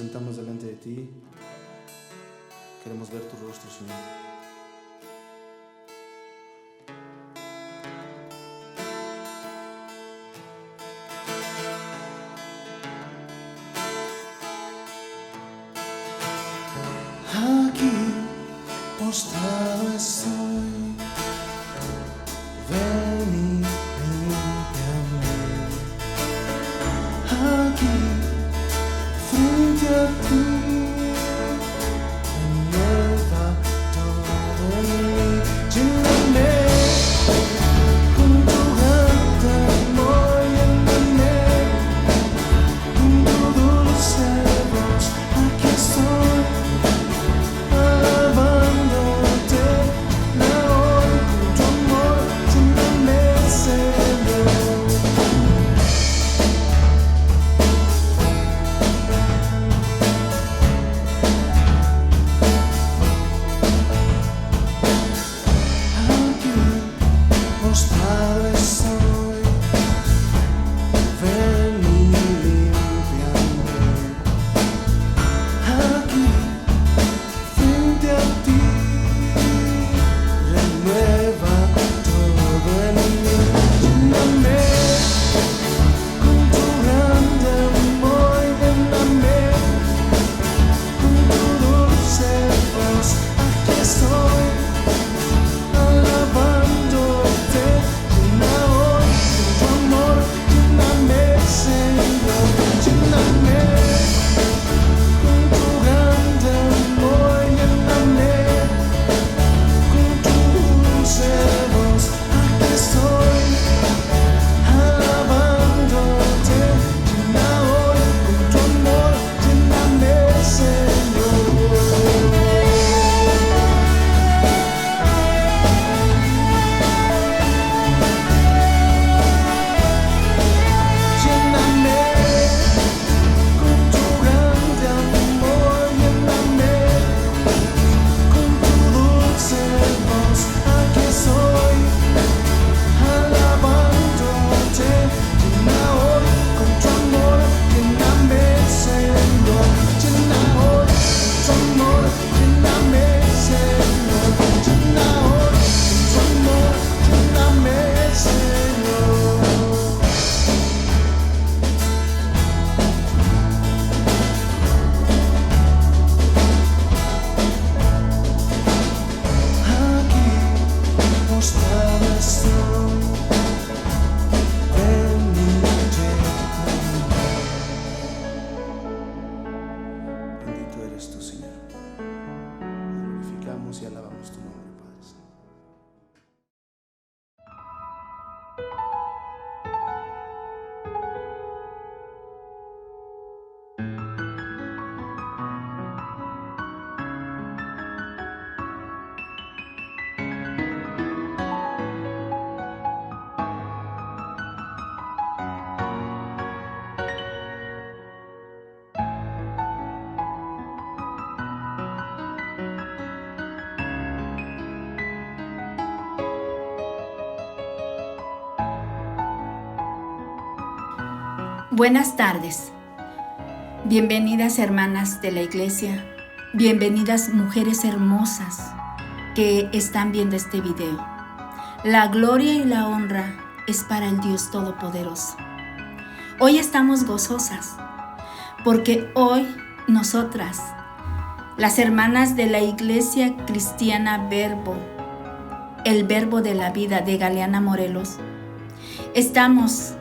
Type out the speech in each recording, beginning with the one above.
presentamos delante de ti. Queremos ver tu rostro, Señor. Aquí postrado estoy, ven y límpiame. Aquí frente a ti, renueva todo en mí. Lléname con tu gran amor, lléname con tu dulce voz. Aquí estoy, alabándote, ahora con tu amor, lléname, Señor. Aquí postrado estoy, ven y límpiame. Aquí frente a ti, renueva todo en mí. Lléname con tu grande amor, lléname con tu dulce voz. Aquí estoy, alabándote, llena hoy con tu amor, lléname, Señor. Lléname con tu grande amor, lléname con tu dulce voz. Aquí estoy, alabándote, llena hoy con tu amor, lléname, Señor. Lléname con tu grande amor, lléname con tu dulce voz. Aquí estoy, alabándote, llena hoy con tu amor, lléname, Señor. Llena hoy con tu amor, lléname, Señor. Llena hoy con tu amor, lléname, Señor. Aquí postrado estoy, ven y lléname. Bendito eres tú, Señor. Glorificamos y alabamos tu nombre, Padre Santo. Buenas tardes. Bienvenidas hermanas de la iglesia, bienvenidas mujeres hermosas que están viendo este video. La gloria y la honra es para el Dios Todopoderoso. Hoy estamos gozosas porque hoy nosotras, las hermanas de la iglesia cristiana Verbo, el Verbo de la Vida de Galeana, Morelos, estamos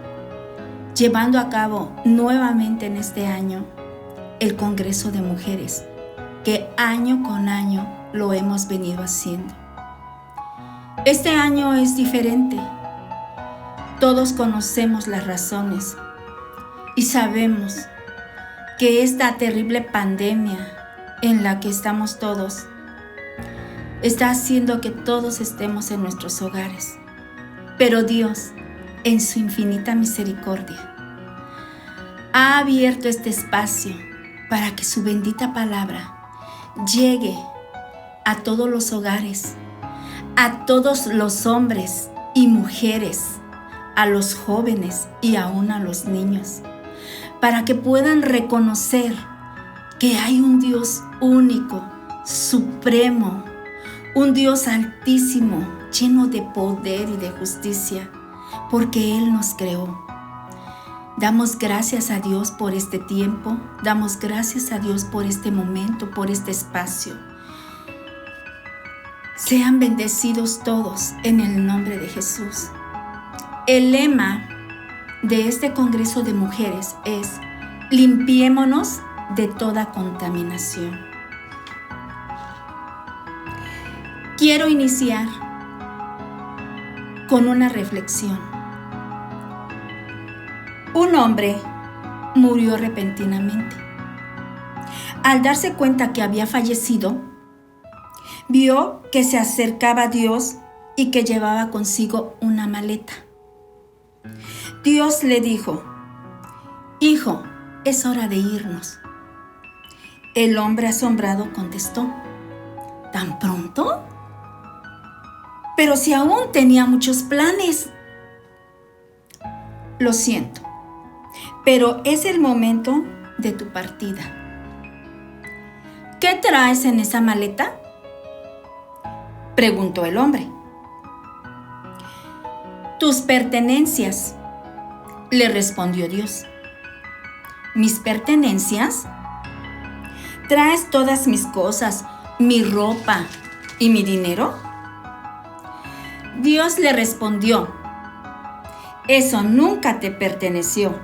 llevando a cabo nuevamente en este año el Congreso de Mujeres, que año con año lo hemos venido haciendo. Este año es diferente. Todos conocemos las razones y sabemos que esta terrible pandemia en la que estamos todos está haciendo que todos estemos en nuestros hogares. Pero Dios, en su infinita misericordia, ha abierto este espacio para que su bendita palabra llegue a todos los hogares, a todos los hombres y mujeres, a los jóvenes y aún a los niños, para que puedan reconocer que hay un Dios único, supremo, un Dios altísimo, lleno de poder y de justicia, porque Él nos creó. Damos gracias a Dios por este tiempo, damos gracias a Dios por este momento, por este espacio. Sean bendecidos todos en el nombre de Jesús. El lema de este Congreso de Mujeres es: limpiémonos de toda contaminación. Quiero iniciar con una reflexión. Un hombre murió repentinamente. Al darse cuenta que había fallecido, vio que se acercaba a Dios y que llevaba consigo una maleta. Dios le dijo: «Hijo, es hora de irnos». El hombre asombrado contestó: «¿Tan pronto? Pero si aún tenía muchos planes». «Lo siento, pero es el momento de tu partida». «¿Qué traes en esa maleta?», preguntó el hombre. «Tus pertenencias», le respondió Dios. «¿Mis pertenencias? ¿Traes todas mis cosas, mi ropa y mi dinero?». Dios le respondió: «Eso nunca te perteneció,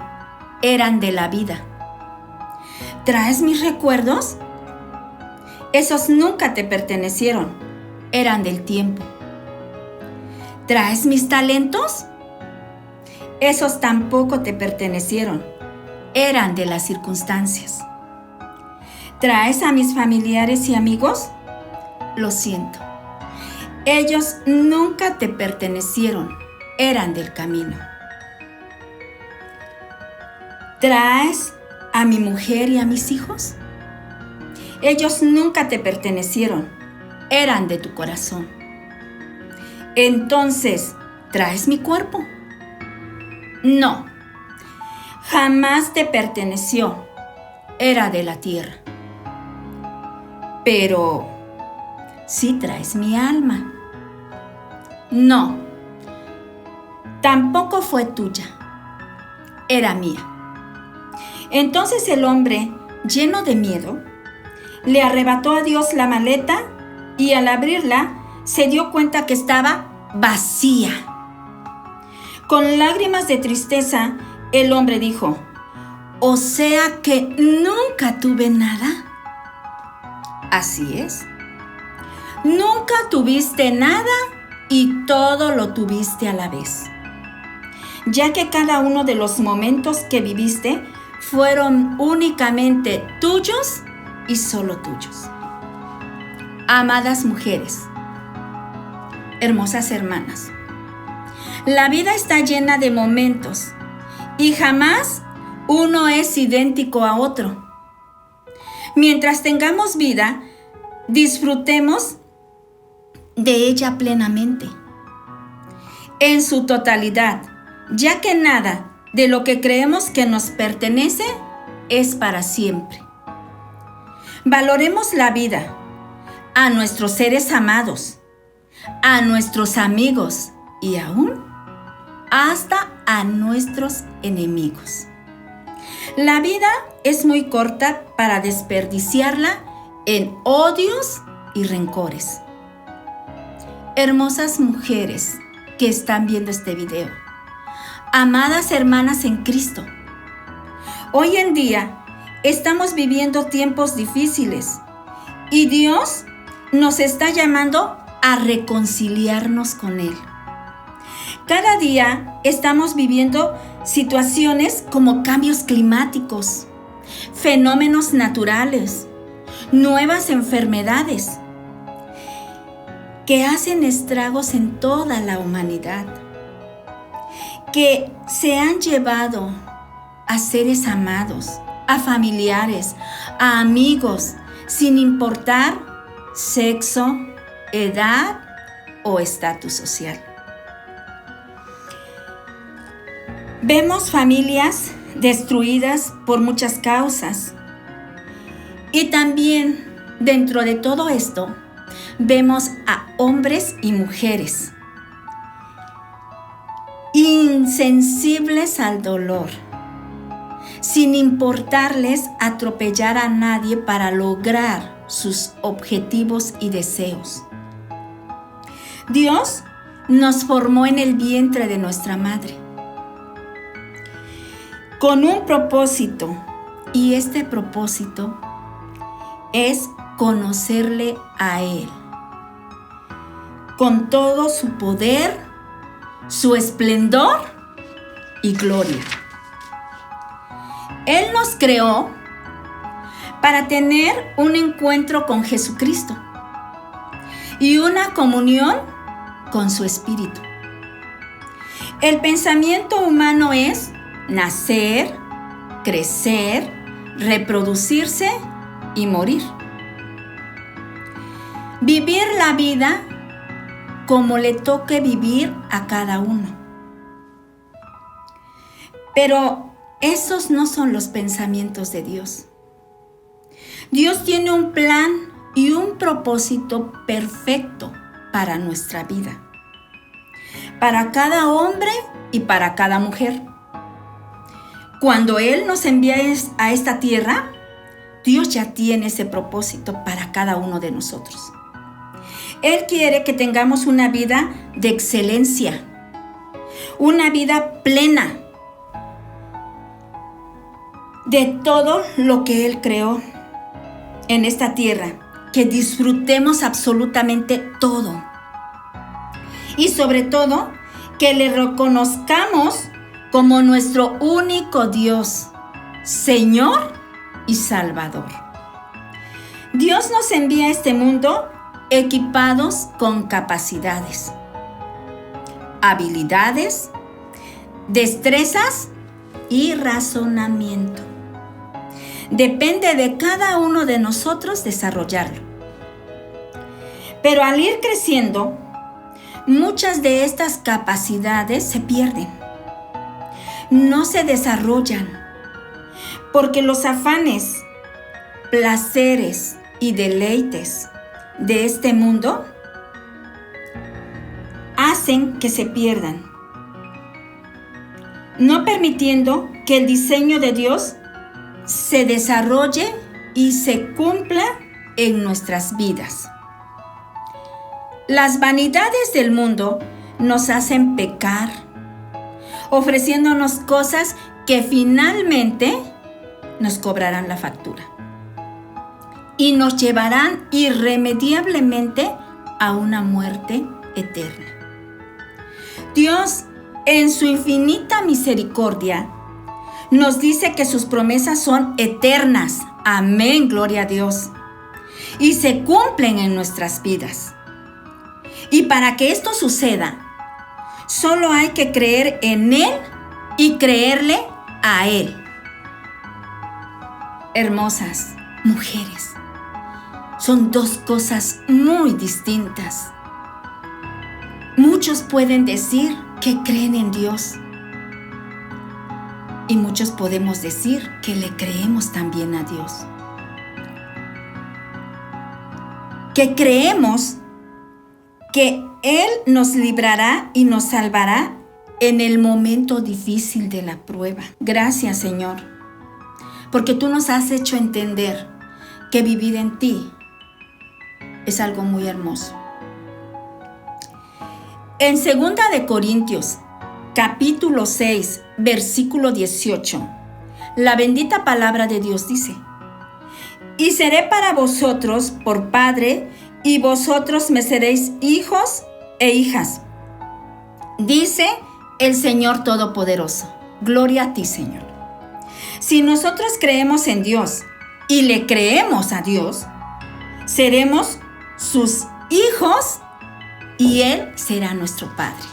eran de la vida». «¿Traes mis recuerdos?». «Esos nunca te pertenecieron, eran del tiempo». «¿Traes mis talentos?». «Esos tampoco te pertenecieron, eran de las circunstancias». «¿Traes a mis familiares y amigos?». «Lo siento, ellos nunca te pertenecieron, eran del camino». «¿Traes a mi mujer y a mis hijos?». «Ellos nunca te pertenecieron, eran de tu corazón». «Entonces, ¿traes mi cuerpo?». «No, jamás te perteneció, era de la tierra». «Pero, ¿sí traes mi alma?». «No, tampoco fue tuya, era mía». Entonces el hombre, lleno de miedo, le arrebató a Dios la maleta y al abrirla se dio cuenta que estaba vacía. Con lágrimas de tristeza, el hombre dijo: «¿O sea que nunca tuve nada?». «Así es. Nunca tuviste nada y todo lo tuviste a la vez, ya que cada uno de los momentos que viviste fueron únicamente tuyos y solo tuyos». Amadas mujeres, hermosas hermanas, la vida está llena de momentos y jamás uno es idéntico a otro. Mientras tengamos vida, disfrutemos de ella plenamente, en su totalidad, ya que nada de lo que creemos que nos pertenece es para siempre. Valoremos la vida, a nuestros seres amados, a nuestros amigos y aún hasta a nuestros enemigos. La vida es muy corta para desperdiciarla en odios y rencores. Hermosas mujeres que están viendo este video, amadas hermanas en Cristo, hoy en día estamos viviendo tiempos difíciles y Dios nos está llamando a reconciliarnos con Él. Cada día estamos viviendo situaciones como cambios climáticos, fenómenos naturales, nuevas enfermedades que hacen estragos en toda la humanidad, que se han llevado a seres amados, a familiares, a amigos, sin importar sexo, edad o estatus social. Vemos familias destruidas por muchas causas Y también dentro de todo esto vemos a hombres y mujeres insensibles al dolor, sin importarles atropellar a nadie para lograr sus objetivos y deseos. Dios nos formó en el vientre de nuestra madre con un propósito, y este propósito es conocerle a Él con todo su poder, su esplendor y gloria. Él nos creó para tener un encuentro con Jesucristo y una comunión con su Espíritu. El pensamiento humano es nacer, crecer, reproducirse y morir. Vivir la vida como le toque vivir a cada uno. Pero esos no son los pensamientos de Dios. Dios tiene un plan y un propósito perfecto para nuestra vida, para cada hombre y para cada mujer. Cuando Él nos envía a esta tierra, Dios ya tiene ese propósito para cada uno de nosotros. Él quiere que tengamos una vida de excelencia, una vida plena de todo lo que Él creó en esta tierra, que disfrutemos absolutamente todo. Y sobre todo, que le reconozcamos como nuestro único Dios, Señor y Salvador. Dios nos envía a este mundo equipados con capacidades, habilidades, destrezas y razonamiento. Depende de cada uno de nosotros desarrollarlo. Pero al ir creciendo, muchas de estas capacidades se pierden, no se desarrollan, porque los afanes, placeres y deleites de este mundo hacen que se pierdan, no permitiendo que el diseño de Dios se desarrolle y se cumpla en nuestras vidas. Las vanidades del mundo nos hacen pecar, ofreciéndonos cosas que finalmente nos cobrarán la factura y nos llevarán irremediablemente a una muerte eterna. Dios, en su infinita misericordia, nos dice que sus promesas son eternas. Amén, gloria a Dios. Y se cumplen en nuestras vidas. Y para que esto suceda, solo hay que creer en Él y creerle a Él. Hermosas mujeres, son dos cosas muy distintas. Muchos pueden decir que creen en Dios. Y muchos podemos decir que le creemos también a Dios. Que creemos que Él nos librará y nos salvará en el momento difícil de la prueba. Gracias, Señor, porque tú nos has hecho entender que vivir en ti es algo muy hermoso. En 2 de Corintios, capítulo 6, versículo 18, la bendita palabra de Dios dice: y seré para vosotros por padre, y vosotros me seréis hijos e hijas, dice el Señor Todopoderoso. Gloria a ti, Señor. Si nosotros creemos en Dios y le creemos a Dios, seremos sus hijos y Él será nuestro Padre.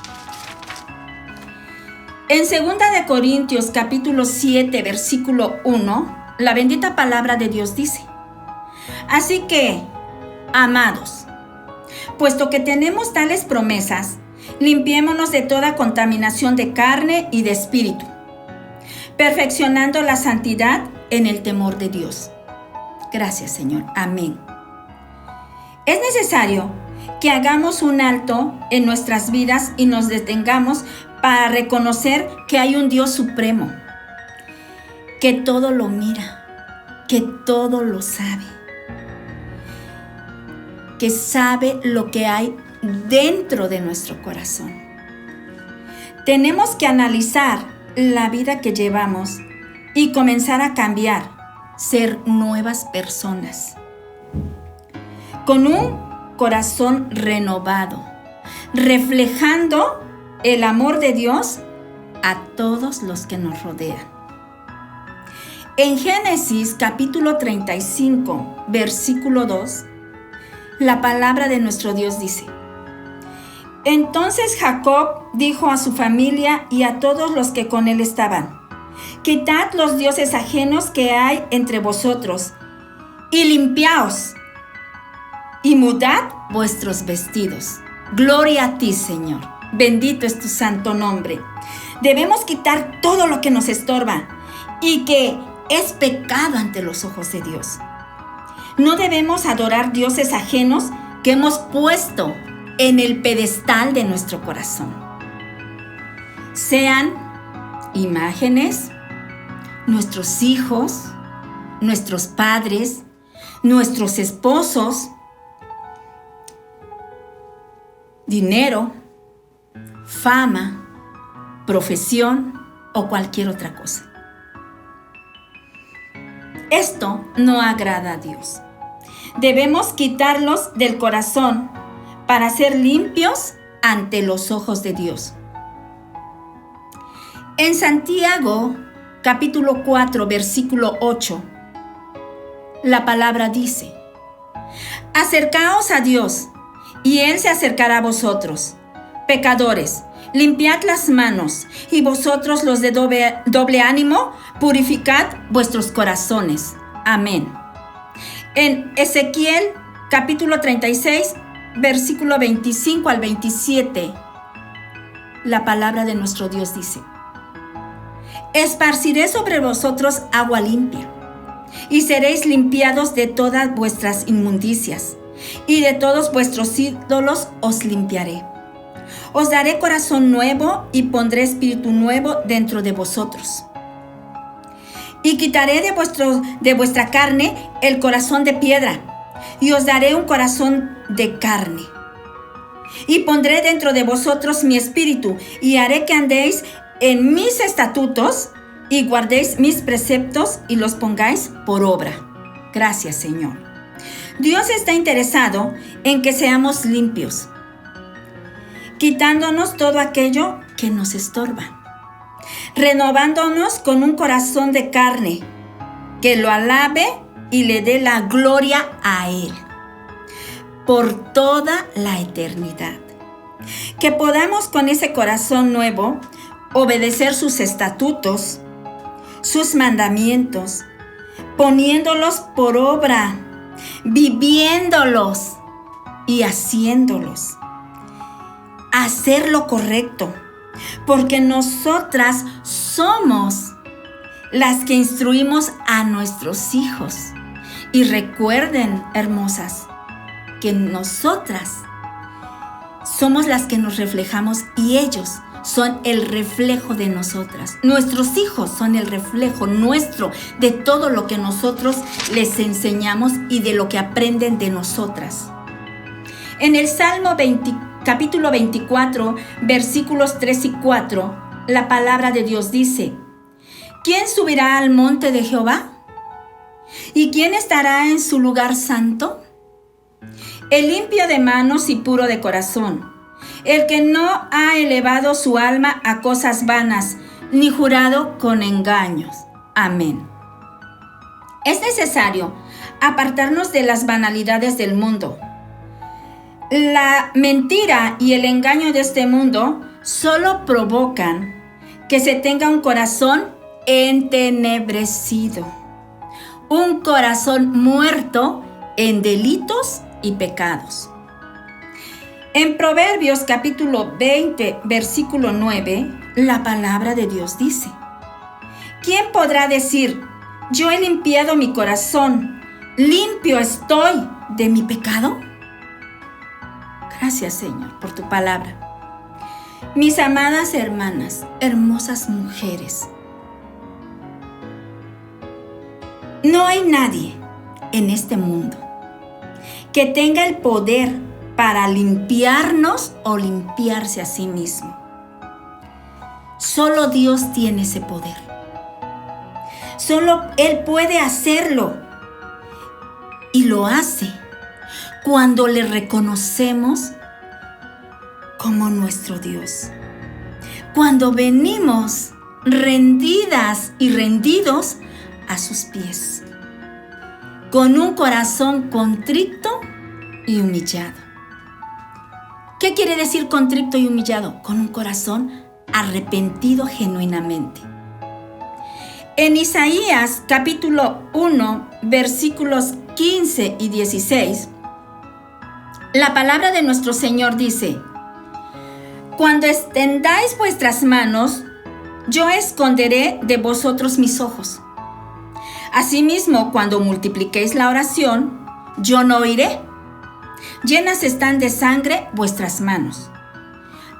En 2 de Corintios capítulo 7 versículo 1, la bendita palabra de Dios dice: así que, amados, puesto que tenemos tales promesas, limpiémonos de toda contaminación de carne y de espíritu, perfeccionando la santidad en el temor de Dios. Gracias, Señor. Amén. Es necesario que hagamos un alto en nuestras vidas y nos detengamos para reconocer que hay un Dios supremo, que todo lo mira, que todo lo sabe, que sabe lo que hay dentro de nuestro corazón. Tenemos que analizar la vida que llevamos y comenzar a cambiar, ser nuevas personas, con un corazón renovado, reflejando el amor de Dios a todos los que nos rodean. En Génesis capítulo 35, versículo 2, la palabra de nuestro Dios dice: Entonces Jacob dijo a su familia y a todos los que con él estaban: Quitad los dioses ajenos que hay entre vosotros, y limpiaos, y mudad vuestros vestidos. Gloria a ti, Señor. Bendito es tu santo nombre. Debemos quitar todo lo que nos estorba y que es pecado ante los ojos de Dios. No debemos adorar dioses ajenos que hemos puesto en el pedestal de nuestro corazón. Sean imágenes, nuestros hijos, nuestros padres, nuestros esposos, dinero, fama, profesión o cualquier otra cosa. Esto no agrada a Dios. Debemos quitarlos del corazón para ser limpios ante los ojos de Dios. En Santiago, capítulo 4, versículo 8, la palabra dice: Acercaos a Dios, y Él se acercará a vosotros. Pecadores, limpiad las manos, y vosotros los de doble ánimo, purificad vuestros corazones. Amén. En Ezequiel, capítulo 36, versículo 25 al 27, la palabra de nuestro Dios dice: Esparciré sobre vosotros agua limpia, y seréis limpiados de todas vuestras inmundicias, y de todos vuestros ídolos os limpiaré. Os daré corazón nuevo y pondré espíritu nuevo dentro de vosotros. Y quitaré de vuestra carne el corazón de piedra, y os daré un corazón de carne. Y pondré dentro de vosotros mi espíritu, y haré que andéis en mis estatutos, y guardéis mis preceptos, y los pongáis por obra. Gracias, Señor. Dios está interesado en que seamos limpios, quitándonos todo aquello que nos estorba, renovándonos con un corazón de carne que lo alabe y le dé la gloria a Él por toda la eternidad. Que podamos con ese corazón nuevo obedecer sus estatutos, sus mandamientos, poniéndolos por obra, viviéndolos y haciéndolos. Hacer lo correcto, porque nosotras somos las que instruimos a nuestros hijos. Y recuerden, hermosas, que nosotras somos las que nos reflejamos y ellos son el reflejo de nosotras. Nuestros hijos son el reflejo nuestro de todo lo que nosotros les enseñamos y de lo que aprenden de nosotras. En el Salmo capítulo 24, versículos 3 y 4, la palabra de Dios dice: ¿Quién subirá al monte de Jehová? ¿Y quién estará en su lugar santo? El limpio de manos y puro de corazón, el que no ha elevado su alma a cosas vanas, ni jurado con engaños. Amén. Es necesario apartarnos de las banalidades del mundo. La mentira y el engaño de este mundo solo provocan que se tenga un corazón entenebrecido, un corazón muerto en delitos y pecados. En Proverbios capítulo 20, versículo 9, la palabra de Dios dice: ¿Quién podrá decir: yo he limpiado mi corazón, limpio estoy de mi pecado? Gracias, Señor, por tu palabra. Mis amadas hermanas, hermosas mujeres, no hay nadie en este mundo que tenga el poder para limpiarnos o limpiarse a sí mismo. Solo Dios tiene ese poder. Solo Él puede hacerlo. Y lo hace cuando le reconocemos como nuestro Dios. Cuando venimos rendidas y rendidos a sus pies, con un corazón contrito y humillado. ¿Qué quiere decir contrito y humillado? Con un corazón arrepentido genuinamente. En Isaías capítulo 1, versículos 15 y 16, la palabra de nuestro Señor dice: cuando extendáis vuestras manos, yo esconderé de vosotros mis ojos. Asimismo, cuando multipliquéis la oración, yo no oiré. Llenas están de sangre vuestras manos.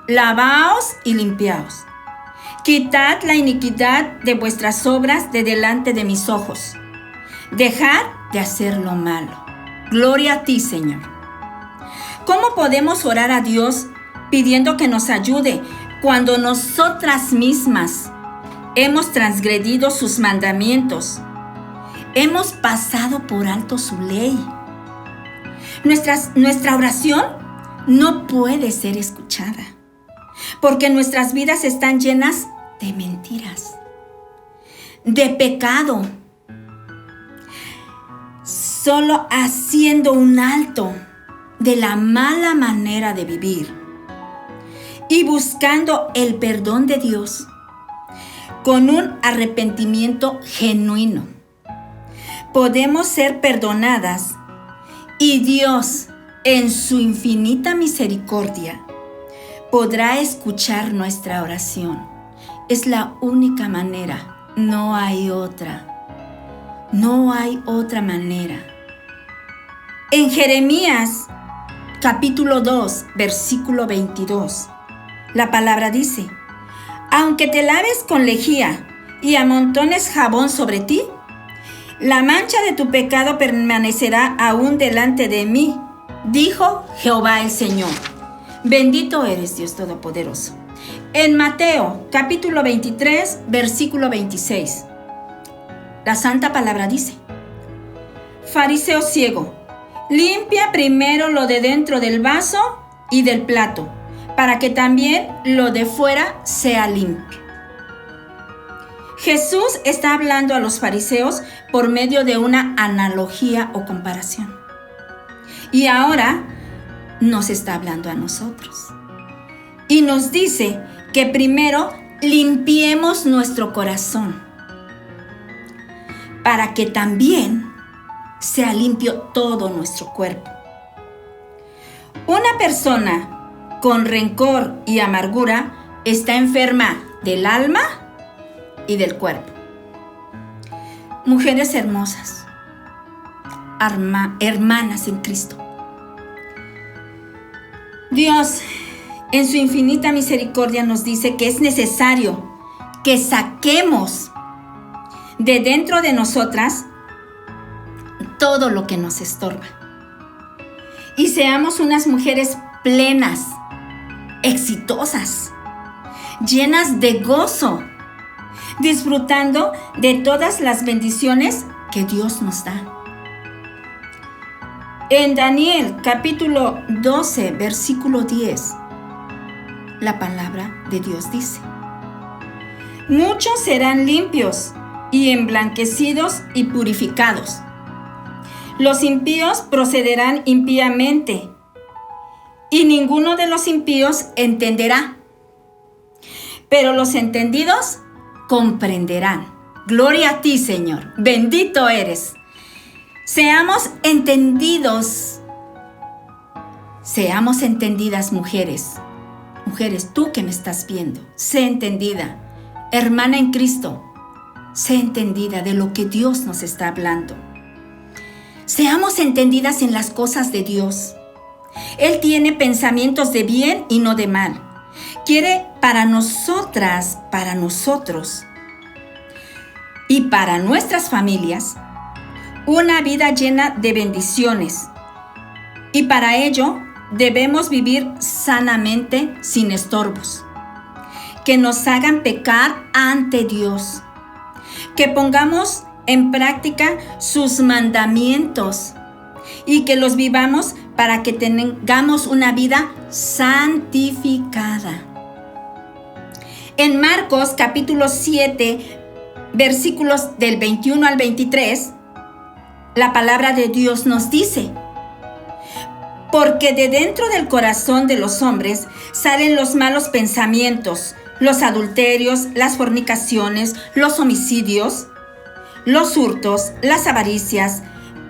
Lavaos y limpiaos. Quitad la iniquidad de vuestras obras de delante de mis ojos. Dejad de hacer lo malo. Gloria a ti, Señor. ¿Cómo podemos orar a Dios pidiendo que nos ayude cuando nosotras mismas hemos transgredido sus mandamientos? Hemos pasado por alto su ley. Nuestra oración no puede ser escuchada, porque nuestras vidas están llenas de mentiras, de pecado. Solo haciendo un alto de la mala manera de vivir y buscando el perdón de Dios con un arrepentimiento genuino, podemos ser perdonadas y Dios, en su infinita misericordia, podrá escuchar nuestra oración. Es la única manera, no hay otra. No hay otra manera. En Jeremías capítulo 2, versículo 22, la palabra dice: aunque te laves con lejía y amontones jabón sobre ti, la mancha de tu pecado permanecerá aún delante de mí, dijo Jehová el Señor. Bendito eres, Dios Todopoderoso. En Mateo capítulo 23, versículo 26, la santa palabra dice: fariseo ciego, limpia primero lo de dentro del vaso y del plato, para que también lo de fuera sea limpio. Jesús está hablando a los fariseos por medio de una analogía o comparación. Y ahora nos está hablando a nosotros. Y nos dice que primero limpiemos nuestro corazón, para que también sea limpio todo nuestro cuerpo. Una persona con rencor y amargura está enferma del alma y del cuerpo. Mujeres hermosas, hermanas en Cristo, Dios en su infinita misericordia nos dice que es necesario que saquemos de dentro de nosotras todo lo que nos estorba y seamos unas mujeres plenas, exitosas, llenas de gozo, disfrutando de todas las bendiciones que Dios nos da. En Daniel capítulo 12, versículo 10, la palabra de Dios dice: muchos serán limpios y emblanquecidos y purificados. Los impíos procederán impíamente, y ninguno de los impíos entenderá, pero los entendidos comprenderán. Gloria a ti, Señor. Bendito eres. Seamos entendidos. Seamos entendidas, mujeres. Mujeres, tú que me estás viendo, sé entendida. Hermana en Cristo, sé entendida de lo que Dios nos está hablando. Seamos entendidas en las cosas de Dios. Él tiene pensamientos de bien y no de mal. Quiere para nosotras, para nosotros y para nuestras familias una vida llena de bendiciones. Y para ello debemos vivir sanamente sin estorbos, que nos hagan pecar ante Dios, que pongamos en práctica sus mandamientos y que los vivamos para que tengamos una vida santificada. En Marcos capítulo 7, versículos del 21 al 23, la palabra de Dios nos dice: porque de dentro del corazón de los hombres salen los malos pensamientos, los adulterios, las fornicaciones, los homicidios, los hurtos, las avaricias,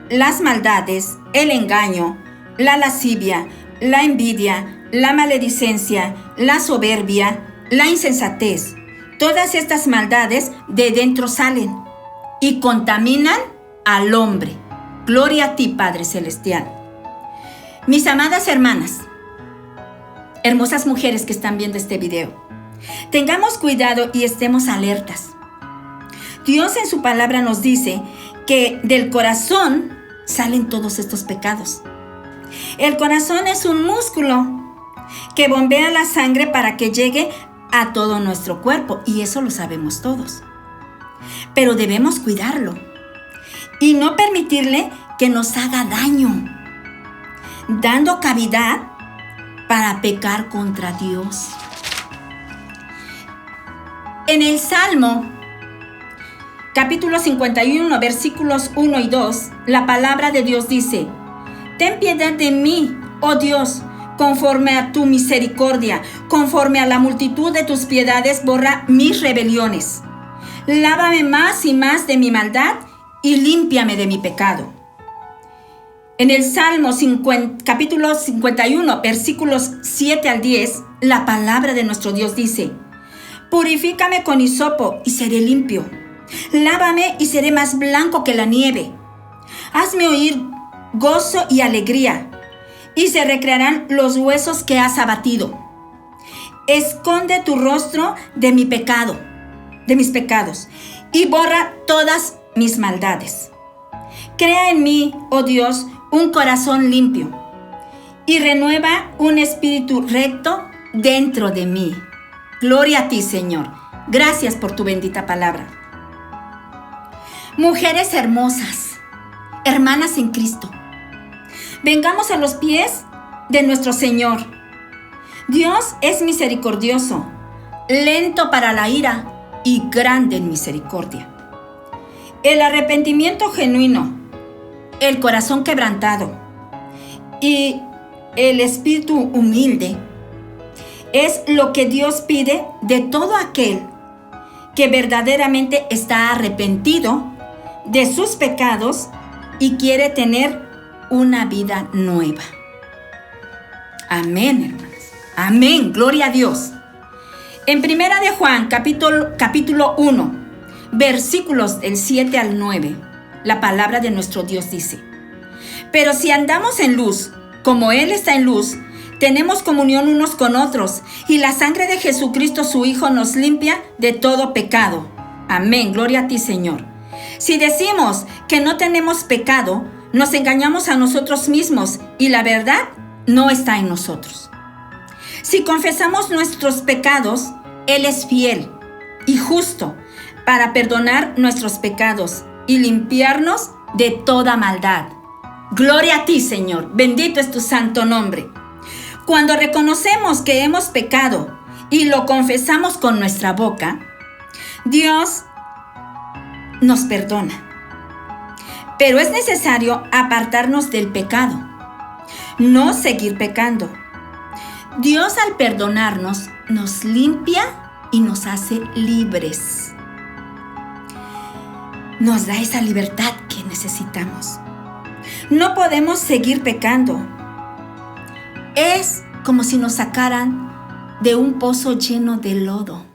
las maldades, el engaño, la lascivia, la envidia, la maledicencia, la soberbia, la insensatez. Todas estas maldades de dentro salen y contaminan al hombre. Gloria a ti, Padre Celestial. Mis amadas hermanas, hermosas mujeres que están viendo este video, tengamos cuidado y estemos alertas. Dios en su palabra nos dice que del corazón salen todos estos pecados. El corazón es un músculo que bombea la sangre para que llegue a todo nuestro cuerpo, y eso lo sabemos todos. Pero debemos cuidarlo y no permitirle que nos haga daño, dando cavidad para pecar contra Dios. En el Salmo capítulo 51, versículos 1 y 2, la palabra de Dios dice: ten piedad de mí, oh Dios, conforme a tu misericordia, conforme a la multitud de tus piedades, borra mis rebeliones. Lávame más y más de mi maldad y límpiame de mi pecado. En el Salmo capítulo 51, versículos 7 al 10, la palabra de nuestro Dios dice: purifícame con hisopo y seré limpio. Lávame y seré más blanco que la nieve. Hazme oír gozo y alegría, y se recrearán los huesos que has abatido. Esconde tu rostro de mi pecado, de mis pecados, y borra todas mis maldades. Crea en mí, oh Dios, un corazón limpio, y renueva un espíritu recto dentro de mí. Gloria a ti, Señor. Gracias por tu bendita palabra. Mujeres hermosas, hermanas en Cristo, vengamos a los pies de nuestro Señor. Dios es misericordioso, lento para la ira y grande en misericordia. El arrepentimiento genuino, el corazón quebrantado y el espíritu humilde es lo que Dios pide de todo aquel que verdaderamente está arrepentido de sus pecados y quiere tener una vida nueva. Amén, hermanos. Amén. Gloria a Dios. En Primera de Juan, capítulo 1, versículos del 7 al 9, la palabra de nuestro Dios dice: pero si andamos en luz, como Él está en luz, tenemos comunión unos con otros, y la sangre de Jesucristo su Hijo nos limpia de todo pecado. Amén. Gloria a ti, Señor. Si decimos que no tenemos pecado, nos engañamos a nosotros mismos y la verdad no está en nosotros. Si confesamos nuestros pecados, Él es fiel y justo para perdonar nuestros pecados y limpiarnos de toda maldad. Gloria a ti, Señor. Bendito es tu santo nombre. Cuando reconocemos que hemos pecado y lo confesamos con nuestra boca, Dios nos perdona. Pero es necesario apartarnos del pecado, no seguir pecando. Dios, al perdonarnos, nos limpia y nos hace libres. Nos da esa libertad que necesitamos. No podemos seguir pecando. Es como si nos sacaran de un pozo lleno de lodo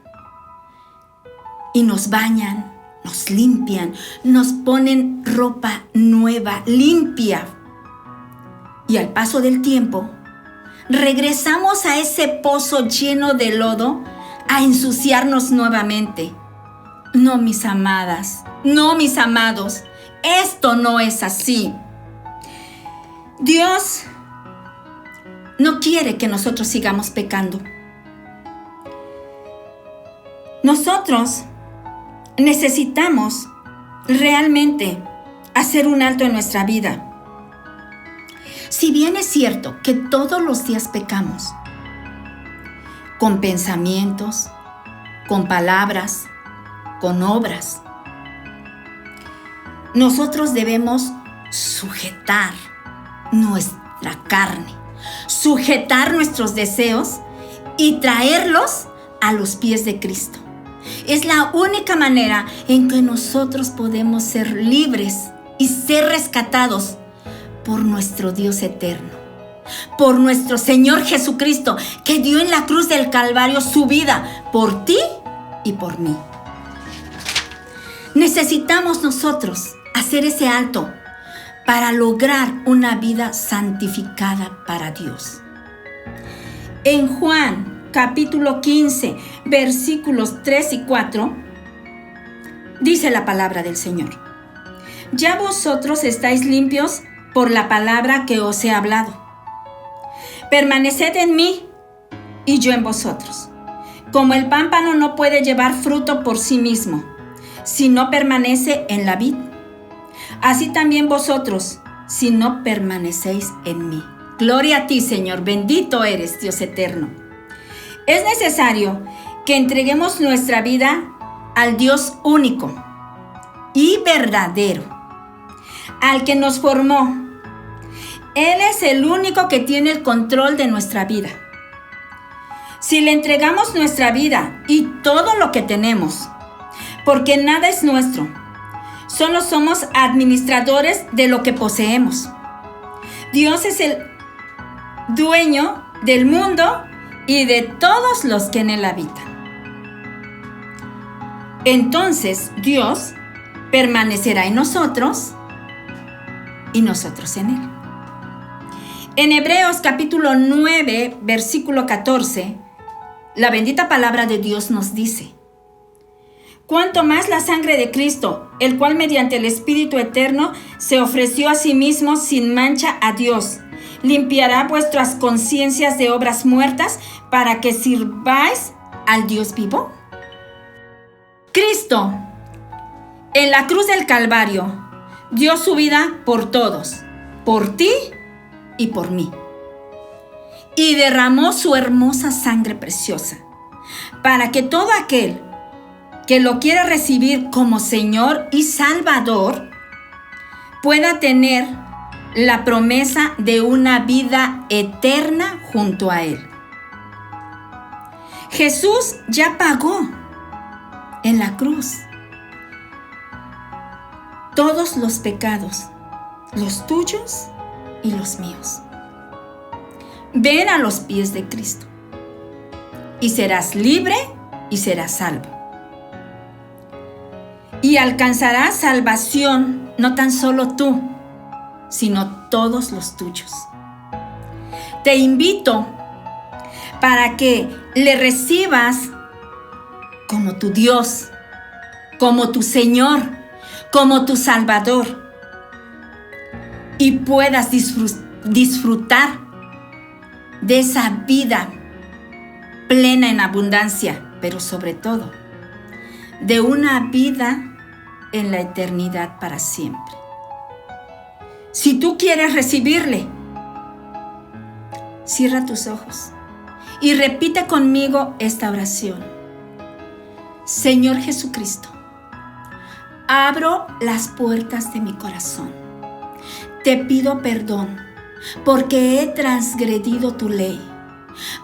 y nos bañan nos limpian, nos ponen ropa nueva, limpia. Y al paso del tiempo, regresamos a ese pozo lleno de lodo a ensuciarnos nuevamente. No, mis amadas, no, mis amados, esto no es así. Dios no quiere que nosotros sigamos pecando. Nosotros necesitamos realmente hacer un alto en nuestra vida. Si bien es cierto que todos los días pecamos, con pensamientos, con palabras, con obras, nosotros debemos sujetar nuestra carne, sujetar nuestros deseos y traerlos a los pies de Cristo. Es la única manera en que nosotros podemos ser libres y ser rescatados por nuestro Dios eterno, por nuestro Señor Jesucristo, que dio en la cruz del Calvario su vida por ti y por mí. Necesitamos nosotros hacer ese alto para lograr una vida santificada para Dios. En Juan capítulo 15, versículos 3 y 4, dice la palabra del Señor: ya vosotros estáis limpios por la palabra que os he hablado. Permaneced en mí y yo en vosotros. Como el pámpano no puede llevar fruto por sí mismo, si no permanece en la vid, así también vosotros, si no permanecéis en mí. Gloria a ti, Señor, bendito eres, Dios eterno. Es necesario que entreguemos nuestra vida al Dios único y verdadero, al que nos formó. Él es el único que tiene el control de nuestra vida. Si le entregamos nuestra vida y todo lo que tenemos, porque nada es nuestro, solo somos administradores de lo que poseemos. Dios es el dueño del mundo y de todos los que en él habitan. Entonces Dios permanecerá en nosotros y nosotros en él. En Hebreos capítulo 9, versículo 14, la bendita palabra de Dios nos dice: cuanto más la sangre de Cristo, el cual mediante el Espíritu Eterno se ofreció a sí mismo sin mancha a Dios, limpiará vuestras conciencias de obras muertas para que sirváis al Dios vivo. Cristo, en la cruz del Calvario, dio su vida por todos, por ti y por mí, y derramó su hermosa sangre preciosa, para que todo aquel que lo quiera recibir como Señor y Salvador pueda tener la promesa de una vida eterna junto a Él. Jesús ya pagó en la cruz todos los pecados, los tuyos y los míos. Ven a los pies de Cristo y serás libre y serás salvo. Y alcanzarás salvación, no tan solo tú, sino todos los tuyos. Te invito para que le recibas como tu Dios, como tu Señor, como tu Salvador, y puedas disfrutar de esa vida plena en abundancia, pero sobre todo de una vida en la eternidad para siempre. Si tú quieres recibirle, cierra tus ojos y repite conmigo esta oración. Señor Jesucristo, abro las puertas de mi corazón. Te pido perdón porque he transgredido tu ley,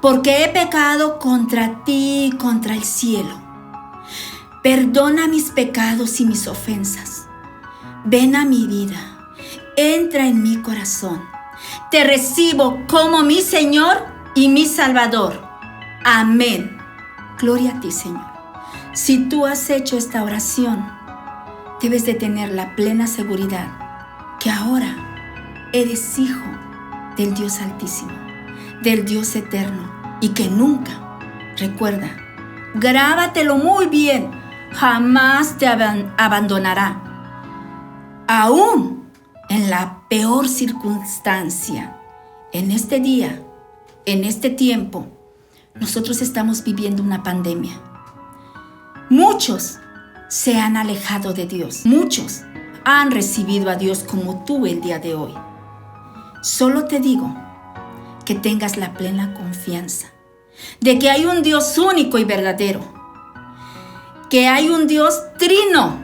porque he pecado contra ti y contra el cielo. Perdona mis pecados y mis ofensas. Ven a mi vida, entra en mi corazón. Te recibo como mi Señor y mi Salvador. Amén. Gloria a ti, Señor. Si tú has hecho esta oración, debes de tener la plena seguridad que ahora eres hijo del Dios Altísimo, del Dios Eterno, y que nunca, recuerda, grábatelo muy bien, jamás te abandonará. Aún en la peor circunstancia, en este día, en este tiempo, nosotros estamos viviendo una pandemia. Muchos se han alejado de Dios. Muchos han recibido a Dios como tú el día de hoy. Solo te digo que tengas la plena confianza de que hay un Dios único y verdadero, que hay un Dios trino,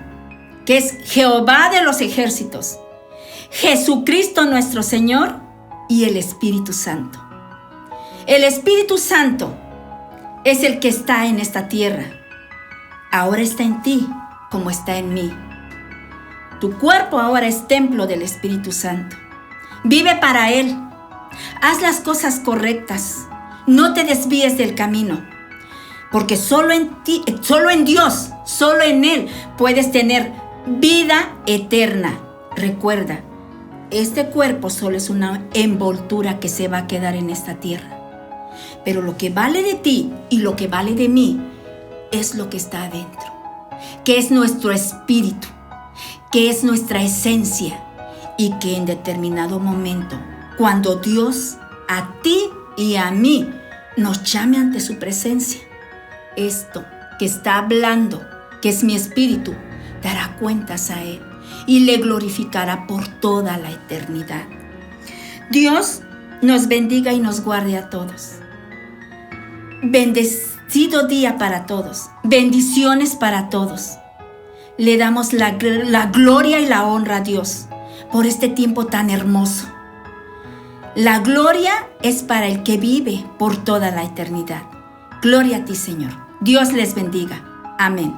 que es Jehová de los ejércitos, Jesucristo nuestro Señor y el Espíritu Santo. El Espíritu Santo es el que está en esta tierra. Ahora está en ti como está en mí. Tu cuerpo ahora es templo del Espíritu Santo. Vive para Él. Haz las cosas correctas. No te desvíes del camino. Porque solo en ti, solo en Dios, solo en Él puedes tener vida eterna. Recuerda, este cuerpo solo es una envoltura que se va a quedar en esta tierra. Pero lo que vale de ti y lo que vale de mí es lo que está adentro, que es nuestro espíritu, que es nuestra esencia, y que en determinado momento, cuando Dios a ti y a mí nos llame ante su presencia, esto que está hablando, que es mi espíritu, dará cuentas a Él y le glorificará por toda la eternidad. Dios nos bendiga y nos guarde a todos. Bendecido día para todos. Bendiciones para todos. Le damos la gloria y la honra a Dios por este tiempo tan hermoso. La gloria es para el que vive por toda la eternidad. Gloria a ti, Señor. Dios les bendiga. Amén.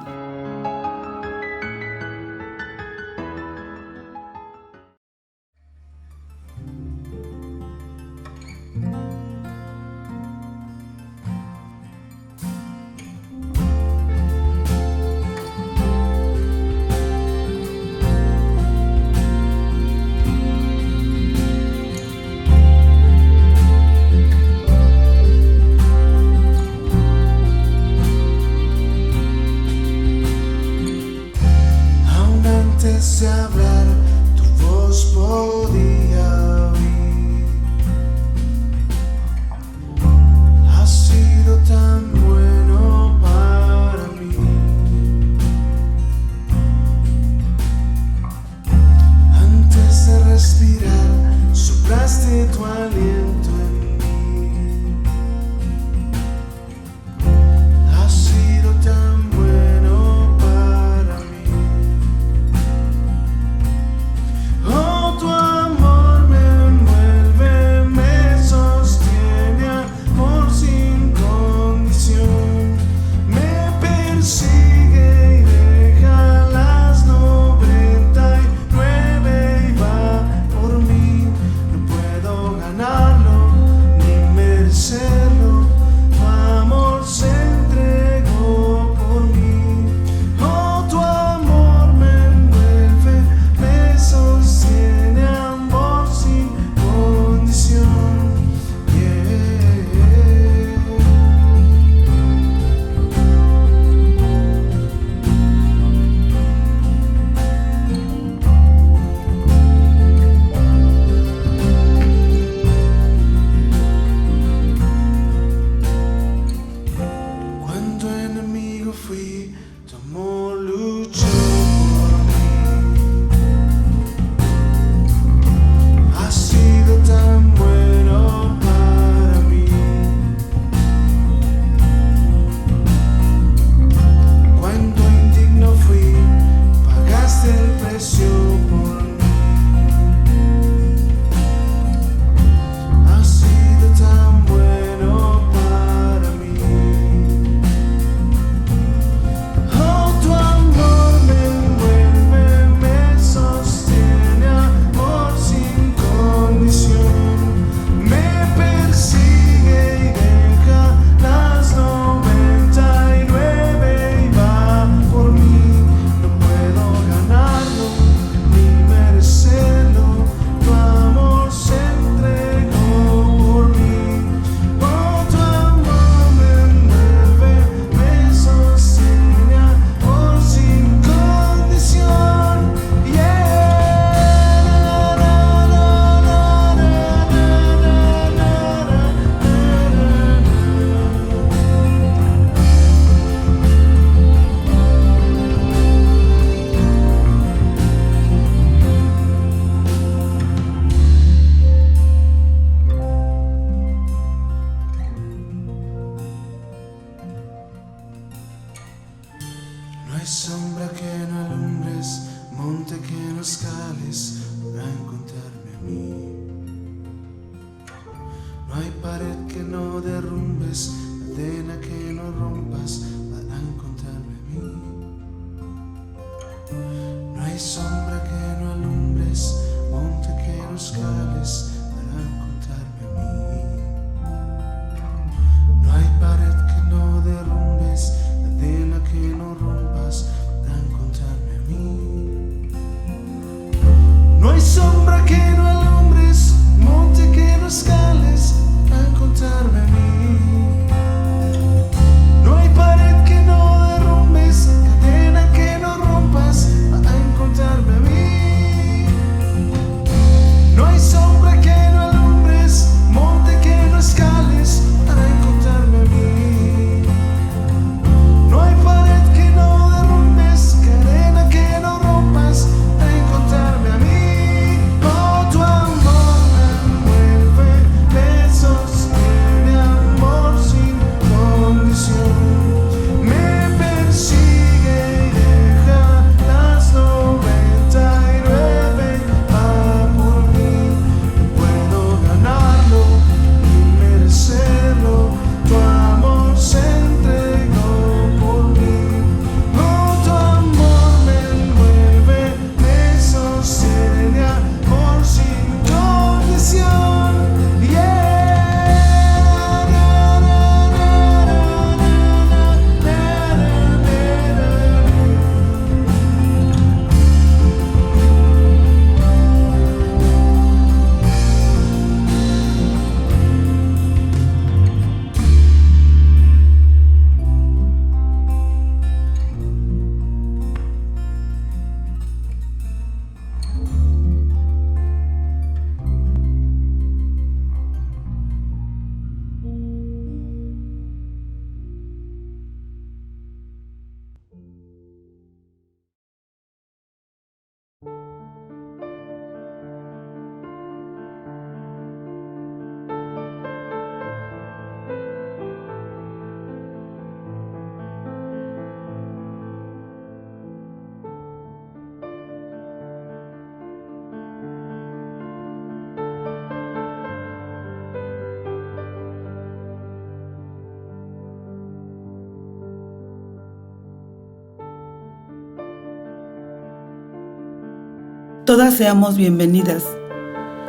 todas seamos bienvenidas.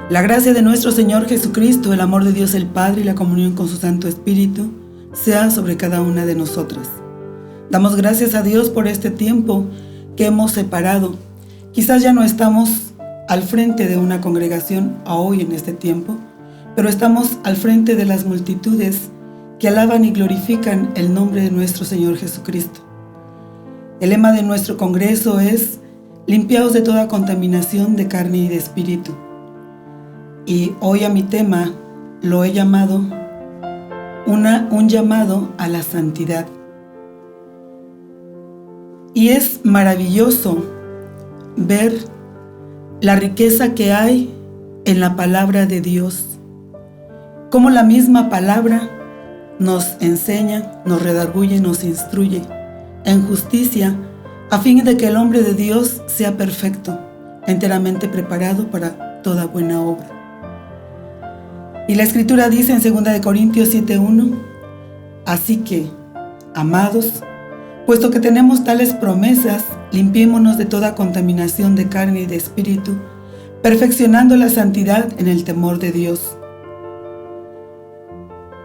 La gracia de nuestro Señor Jesucristo, el amor de Dios el Padre y la comunión con su Santo Espíritu sea sobre cada una de nosotras. Damos gracias a Dios por este tiempo que hemos separado. Quizás ya no estamos al frente de una congregación hoy en este tiempo, pero estamos al frente de las multitudes que alaban y glorifican el nombre de nuestro Señor Jesucristo. El lema de nuestro congreso es: limpiaos de toda contaminación de carne y de espíritu. Y hoy a mi tema lo he llamado un llamado a la santidad. Y es maravilloso ver la riqueza que hay en la palabra de Dios. Cómo la misma palabra nos enseña, nos redarguye, nos instruye en justicia, a fin de que el hombre de Dios sea perfecto, enteramente preparado para toda buena obra. Y la Escritura dice en 2 Corintios 7:1: así que, amados, puesto que tenemos tales promesas, limpiémonos de toda contaminación de carne y de espíritu, perfeccionando la santidad en el temor de Dios.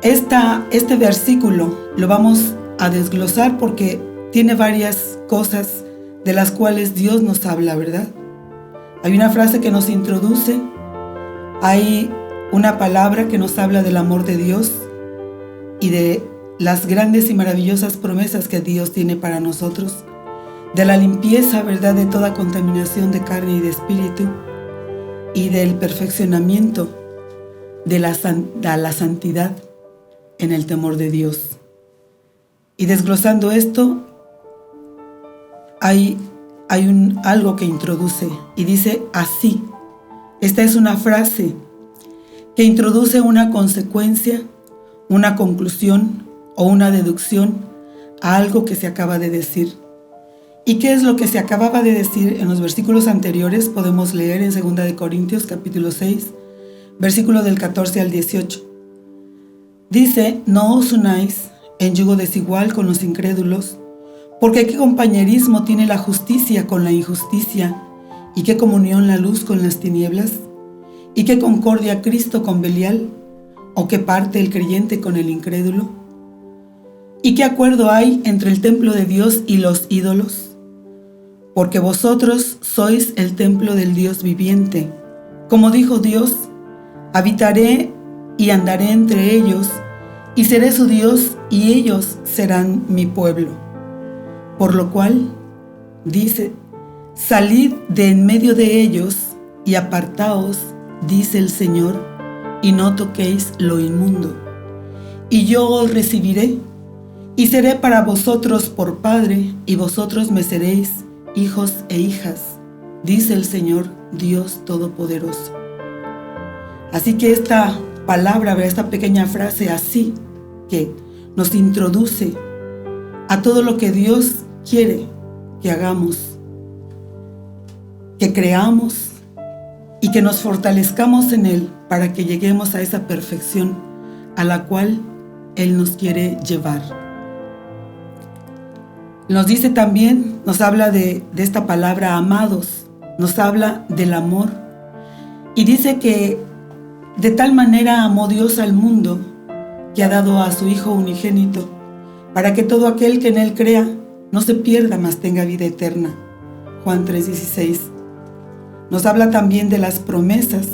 Este versículo lo vamos a desglosar porque tiene varias cosas de las cuales Dios nos habla, ¿verdad? Hay una frase que nos introduce, hay una palabra que nos habla del amor de Dios y de las grandes y maravillosas promesas que Dios tiene para nosotros, de la limpieza, ¿verdad?, de toda contaminación de carne y de espíritu, y del perfeccionamiento de la santidad en el temor de Dios. Y desglosando esto, hay algo que introduce y dice así. Esta es una frase que introduce una consecuencia, una conclusión o una deducción a algo que se acaba de decir. ¿Y qué es lo que se acababa de decir? En los versículos anteriores podemos leer en 2 Corintios capítulo 6, versículo del 14 al 18. Dice: no os unáis en yugo desigual con los incrédulos, porque qué compañerismo tiene la justicia con la injusticia, y qué comunión la luz con las tinieblas, y qué concordia Cristo con Belial, o qué parte el creyente con el incrédulo, y qué acuerdo hay entre el templo de Dios y los ídolos, porque vosotros sois el templo del Dios viviente. Como dijo Dios: habitaré y andaré entre ellos, y seré su Dios, y ellos serán mi pueblo. Por lo cual, dice: salid de en medio de ellos, y apartaos, dice el Señor, y no toquéis lo inmundo. Y yo os recibiré, y seré para vosotros por Padre, y vosotros me seréis hijos e hijas, dice el Señor Dios Todopoderoso. Así que esta palabra, esta pequeña frase así, que nos introduce a todo lo que Dios quiere que hagamos, que creamos y que nos fortalezcamos en Él para que lleguemos a esa perfección a la cual Él nos quiere llevar. Nos dice también, nos habla de esta palabra amados, nos habla del amor, y dice que de tal manera amó Dios al mundo que ha dado a su Hijo unigénito, para que todo aquel que en Él crea no se pierda, mas tenga vida eterna. Juan 3:16. Nos habla también de las promesas.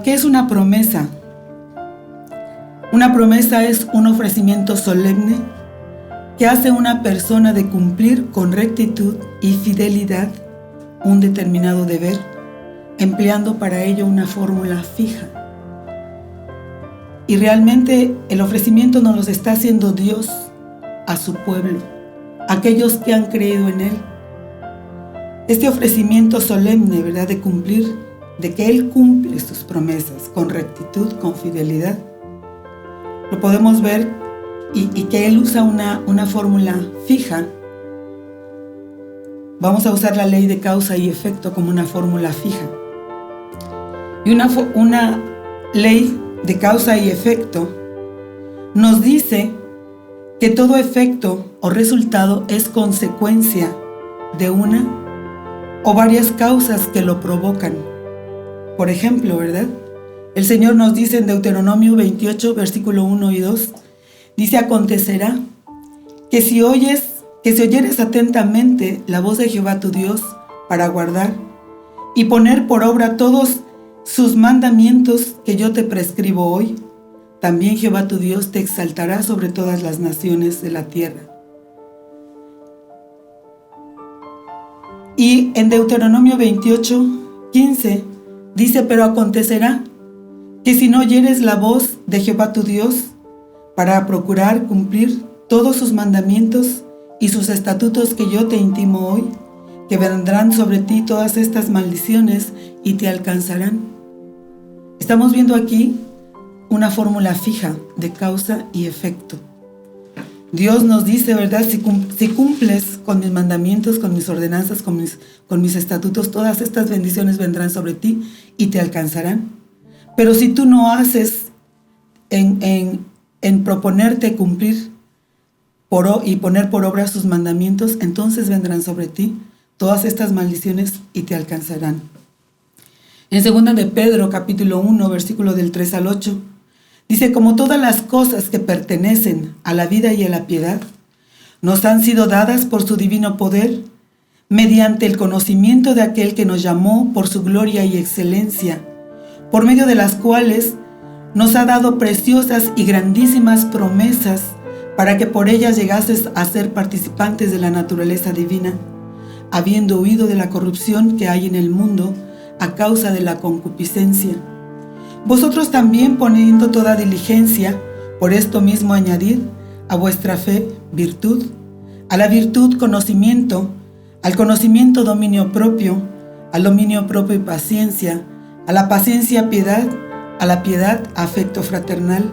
¿Qué es una promesa? Una promesa es un ofrecimiento solemne que hace una persona de cumplir con rectitud y fidelidad un determinado deber, empleando para ello una fórmula fija. Y realmente el ofrecimiento nos lo está haciendo Dios a su pueblo, aquellos que han creído en Él. Este ofrecimiento solemne, ¿verdad?, de cumplir, de que Él cumple sus promesas con rectitud, con fidelidad, lo podemos ver y que Él usa una fórmula fija. Vamos a usar la ley de causa y efecto como una fórmula fija. Y una ley de causa y efecto nos dice que todo efecto o resultado es consecuencia de una o varias causas que lo provocan. Por ejemplo, ¿verdad? El Señor nos dice en Deuteronomio 28, versículo 1 y 2, dice: acontecerá que si oyeres atentamente la voz de Jehová tu Dios para guardar y poner por obra todos sus mandamientos que yo te prescribo hoy, también Jehová tu Dios te exaltará sobre todas las naciones de la tierra. Y en Deuteronomio 28, 15, dice: pero acontecerá que si no oyeres la voz de Jehová tu Dios para procurar cumplir todos sus mandamientos y sus estatutos que yo te intimo hoy, que vendrán sobre ti todas estas maldiciones y te alcanzarán. Estamos viendo aquí una fórmula fija de causa y efecto. Dios nos dice, ¿verdad? Si cumples con mis mandamientos, con mis ordenanzas, con mis estatutos, todas estas bendiciones vendrán sobre ti y te alcanzarán. Pero si tú no haces en proponerte cumplir y poner por obra sus mandamientos, entonces vendrán sobre ti todas estas maldiciones y te alcanzarán. En 2 de Pedro, capítulo 1, versículo del 3 al 8, dice: como todas las cosas que pertenecen a la vida y a la piedad, nos han sido dadas por su divino poder, mediante el conocimiento de aquel que nos llamó por su gloria y excelencia, por medio de las cuales nos ha dado preciosas y grandísimas promesas, para que por ellas llegases a ser participantes de la naturaleza divina, habiendo huido de la corrupción que hay en el mundo a causa de la concupiscencia. Vosotros también, poniendo toda diligencia, por esto mismo añadid a vuestra fe virtud, a la virtud conocimiento, al conocimiento dominio propio, al dominio propio paciencia, a la paciencia piedad, a la piedad afecto fraternal,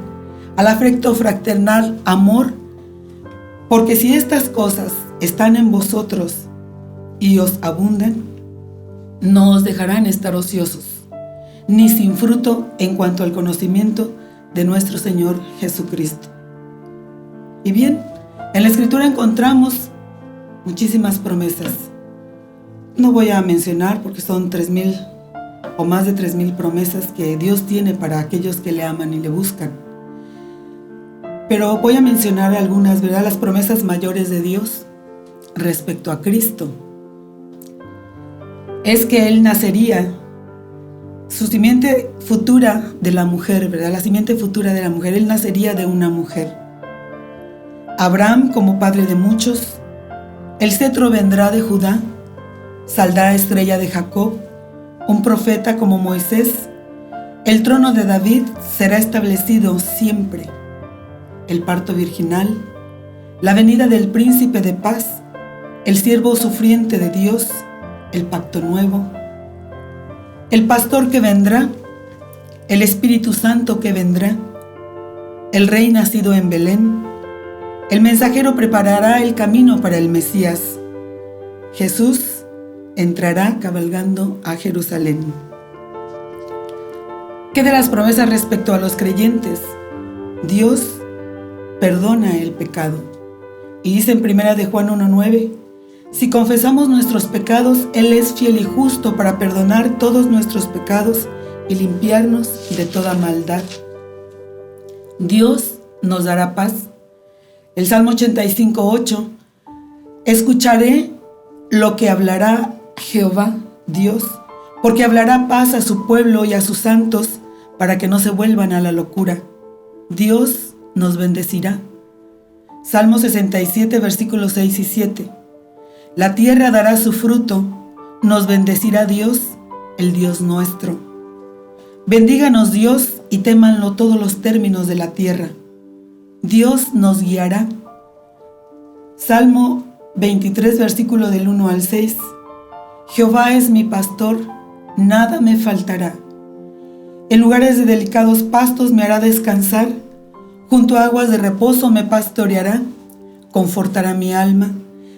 al afecto fraternal amor, porque si estas cosas están en vosotros y os abundan, no os dejarán estar ociosos, ni sin fruto en cuanto al conocimiento de nuestro Señor Jesucristo. Y bien, en la Escritura encontramos muchísimas promesas. No voy a mencionar porque son 3,000 o más de 3,000 promesas que Dios tiene para aquellos que le aman y le buscan. Pero voy a mencionar algunas, ¿verdad? Las promesas mayores de Dios respecto a Cristo. Es que Él nacería, su simiente futura de la mujer, ¿verdad? La simiente futura de la mujer, Él nacería de una mujer. Abraham como padre de muchos, el cetro vendrá de Judá, saldrá estrella de Jacob, un profeta como Moisés, el trono de David será establecido siempre. El parto virginal, la venida del príncipe de paz, el siervo sufriente de Dios, el pacto nuevo, el pastor que vendrá, el Espíritu Santo que vendrá, el rey nacido en Belén, el mensajero preparará el camino para el Mesías. Jesús entrará cabalgando a Jerusalén. ¿Qué de las promesas respecto a los creyentes? Dios perdona el pecado. Y dice en 1 de Juan 1:9, si confesamos nuestros pecados, Él es fiel y justo para perdonar todos nuestros pecados y limpiarnos de toda maldad. Dios nos dará paz. El Salmo 85:8, escucharé lo que hablará Jehová, Dios, porque hablará paz a su pueblo y a sus santos, para que no se vuelvan a la locura. Dios nos bendecirá. Salmo 67, versículos 6 y 7. La tierra dará su fruto, nos bendecirá Dios, el Dios nuestro. Bendíganos Dios y témanlo todos los términos de la tierra. Dios nos guiará. Salmo 23, versículo del 1 al 6. Jehová es mi pastor, nada me faltará. En lugares de delicados pastos me hará descansar, junto a aguas de reposo me pastoreará, confortará mi alma,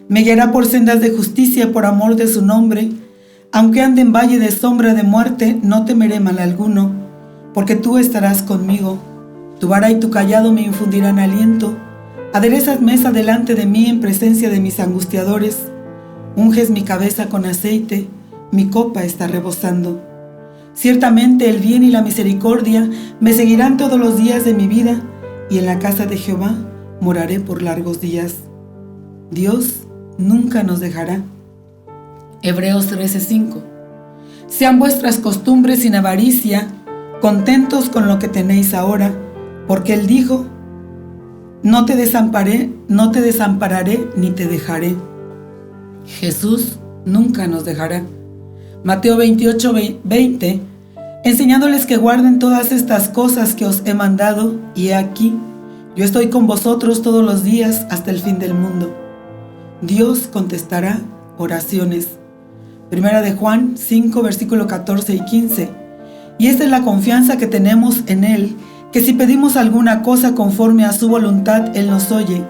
me guiará por sendas de justicia por amor de su nombre. Aunque ande en valle de sombra de muerte, no temeré mal alguno, porque tú estarás conmigo. Tu vara y tu cayado me infundirán aliento. Aderezas mesa delante de mí en presencia de mis angustiadores. Unges mi cabeza con aceite, mi copa está rebosando. Ciertamente el bien y la misericordia me seguirán todos los días de mi vida, y en la casa de Jehová moraré por largos días. Dios nunca nos dejará. Hebreos 13:5. Sean vuestras costumbres sin avaricia, contentos con lo que tenéis ahora, porque Él dijo: no te desampararé ni te dejaré. Jesús nunca nos dejará. Mateo 28:20, enseñándoles que guarden todas estas cosas que os he mandado, y he aquí, yo estoy con vosotros todos los días hasta el fin del mundo. Dios contestará oraciones. Primera de Juan 5, versículo 14 y 15. Y esta es la confianza que tenemos en Él, que si pedimos alguna cosa conforme a su voluntad, Él nos oye.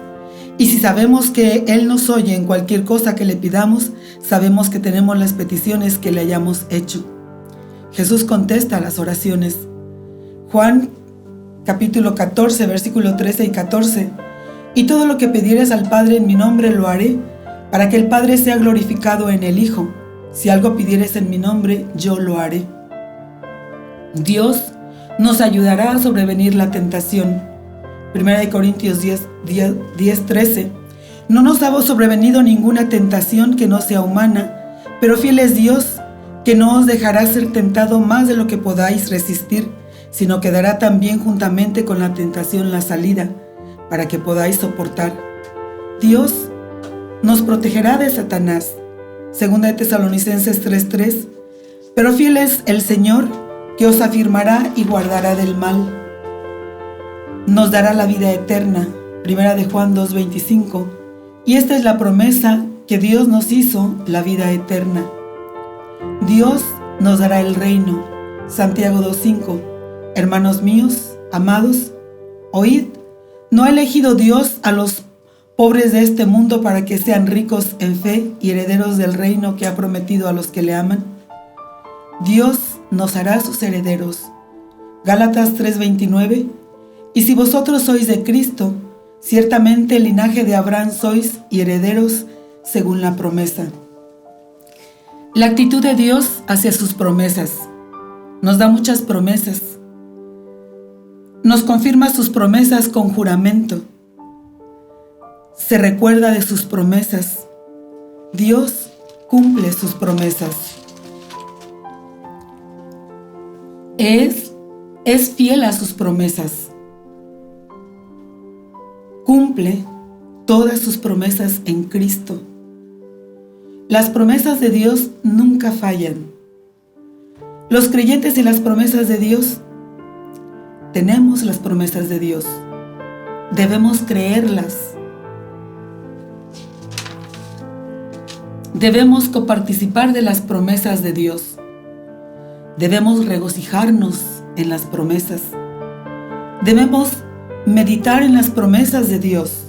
Y si sabemos que Él nos oye en cualquier cosa que le pidamos, sabemos que tenemos las peticiones que le hayamos hecho. Jesús contesta las oraciones. Juan capítulo 14, versículo 13 y 14. Y todo lo que pidieres al Padre en mi nombre lo haré, para que el Padre sea glorificado en el Hijo. Si algo pidieres en mi nombre, yo lo haré. Dios nos ayudará a sobrevenir la tentación. 1 Corintios 10:13. No nos ha sobrevenido ninguna tentación que no sea humana, pero fiel es Dios, que no os dejará ser tentado más de lo que podáis resistir, sino que dará también juntamente con la tentación la salida, para que podáis soportar. Dios nos protegerá de Satanás. 2 Tesalonicenses 3:3. Pero fiel es el Señor, que os afirmará y guardará del mal. Nos dará la vida eterna. 1 de Juan 2:25. Y esta es la promesa que Dios nos hizo, la vida eterna. Dios nos dará el reino. Santiago 2:5. Hermanos míos, amados, oíd, ¿no ha elegido Dios a los pobres de este mundo para que sean ricos en fe y herederos del reino que ha prometido a los que le aman? Dios nos hará sus herederos. Gálatas 3:29. Y si vosotros sois de Cristo, ciertamente el linaje de Abraham sois y herederos según la promesa. La actitud de Dios hacia sus promesas. Nos da muchas promesas. Nos confirma sus promesas con juramento. Se recuerda de sus promesas. Dios cumple sus promesas. Es fiel a sus promesas. Cumple todas sus promesas en Cristo. Las promesas de Dios nunca fallan. Los creyentes y las promesas de Dios, tenemos las promesas de Dios. Debemos creerlas. Debemos coparticipar de las promesas de Dios. Debemos regocijarnos en las promesas. Debemos meditar en las promesas de Dios.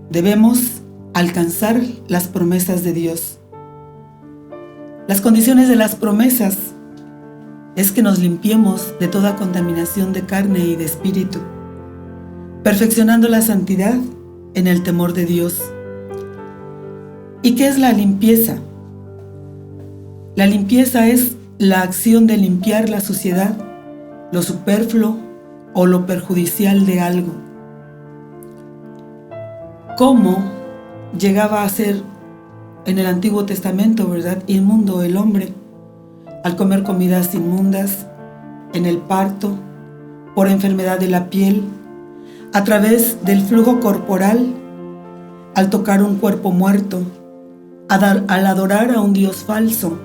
Debemos alcanzar las promesas de Dios. Las condiciones de las promesas es que nos limpiemos de toda contaminación de carne y de espíritu, perfeccionando la santidad en el temor de Dios. ¿Y qué es la limpieza? La limpieza es la acción de limpiar la suciedad, lo superfluo o lo perjudicial de algo. ¿Cómo llegaba a ser en el Antiguo Testamento, verdad, inmundo el hombre al comer comidas inmundas, en el parto, por enfermedad de la piel, a través del flujo corporal, al tocar un cuerpo muerto, al adorar a un Dios falso,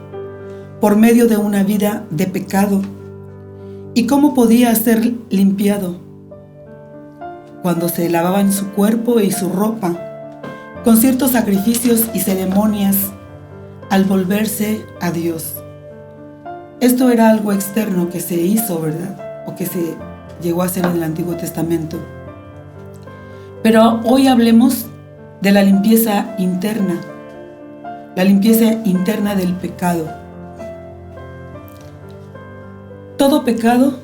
por medio de una vida de pecado? ¿Y cómo podía ser limpiado? Cuando se lavaban su cuerpo y su ropa, con ciertos sacrificios y ceremonias, al volverse a Dios. Esto era algo externo que se hizo, ¿verdad? O que se llegó a hacer en el Antiguo Testamento. Pero hoy hablemos de la limpieza interna. La limpieza interna del pecado. Todo pecado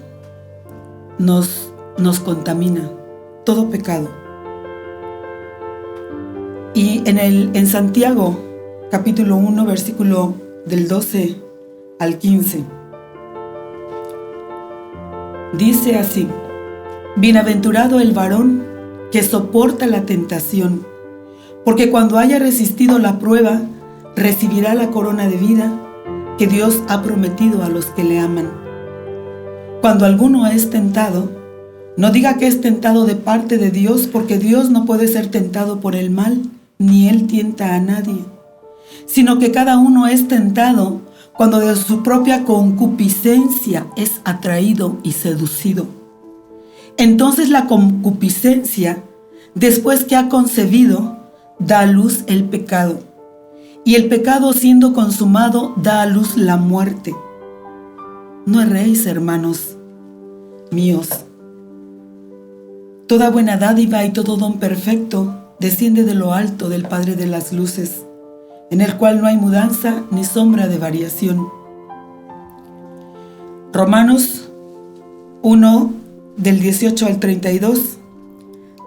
nos contamina. Todo pecado. Y en Santiago, capítulo 1, versículo del 12 al 15. Dice así: Bienaventurado el varón que soporta la tentación, porque cuando haya resistido la prueba, recibirá la corona de vida que Dios ha prometido a los que le aman. Cuando alguno es tentado, no diga que es tentado de parte de Dios, porque Dios no puede ser tentado por el mal, ni Él tienta a nadie, sino que cada uno es tentado cuando de su propia concupiscencia es atraído y seducido. Entonces la concupiscencia, después que ha concebido, da a luz el pecado, y el pecado, siendo consumado, da a luz la muerte. No erréis, hermanos míos. Toda buena dádiva y todo don perfecto desciende de lo alto del Padre de las luces, en el cual no hay mudanza ni sombra de variación. Romanos 1, del 18 al 32,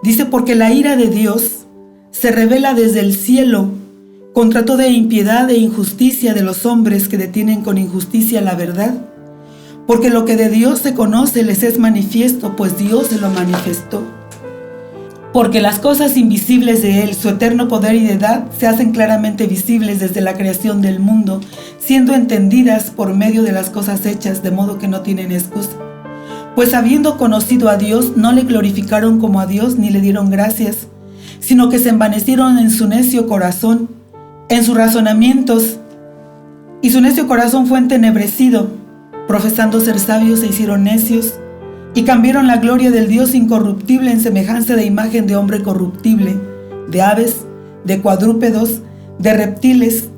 dice: Porque la ira de Dios se revela desde el cielo contra toda impiedad e injusticia de los hombres que detienen con injusticia la verdad, porque lo que de Dios se conoce les es manifiesto, pues Dios se lo manifestó. Porque las cosas invisibles de Él, su eterno poder y deidad, se hacen claramente visibles desde la creación del mundo, siendo entendidas por medio de las cosas hechas, de modo que no tienen excusa. Pues habiendo conocido a Dios, no le glorificaron como a Dios ni le dieron gracias, sino que se envanecieron en su necio corazón, en sus razonamientos, y su necio corazón fue entenebrecido. Profesando ser sabios, se hicieron necios, y cambiaron la gloria del Dios incorruptible en semejanza de imagen de hombre corruptible, de aves, de cuadrúpedos, de reptiles,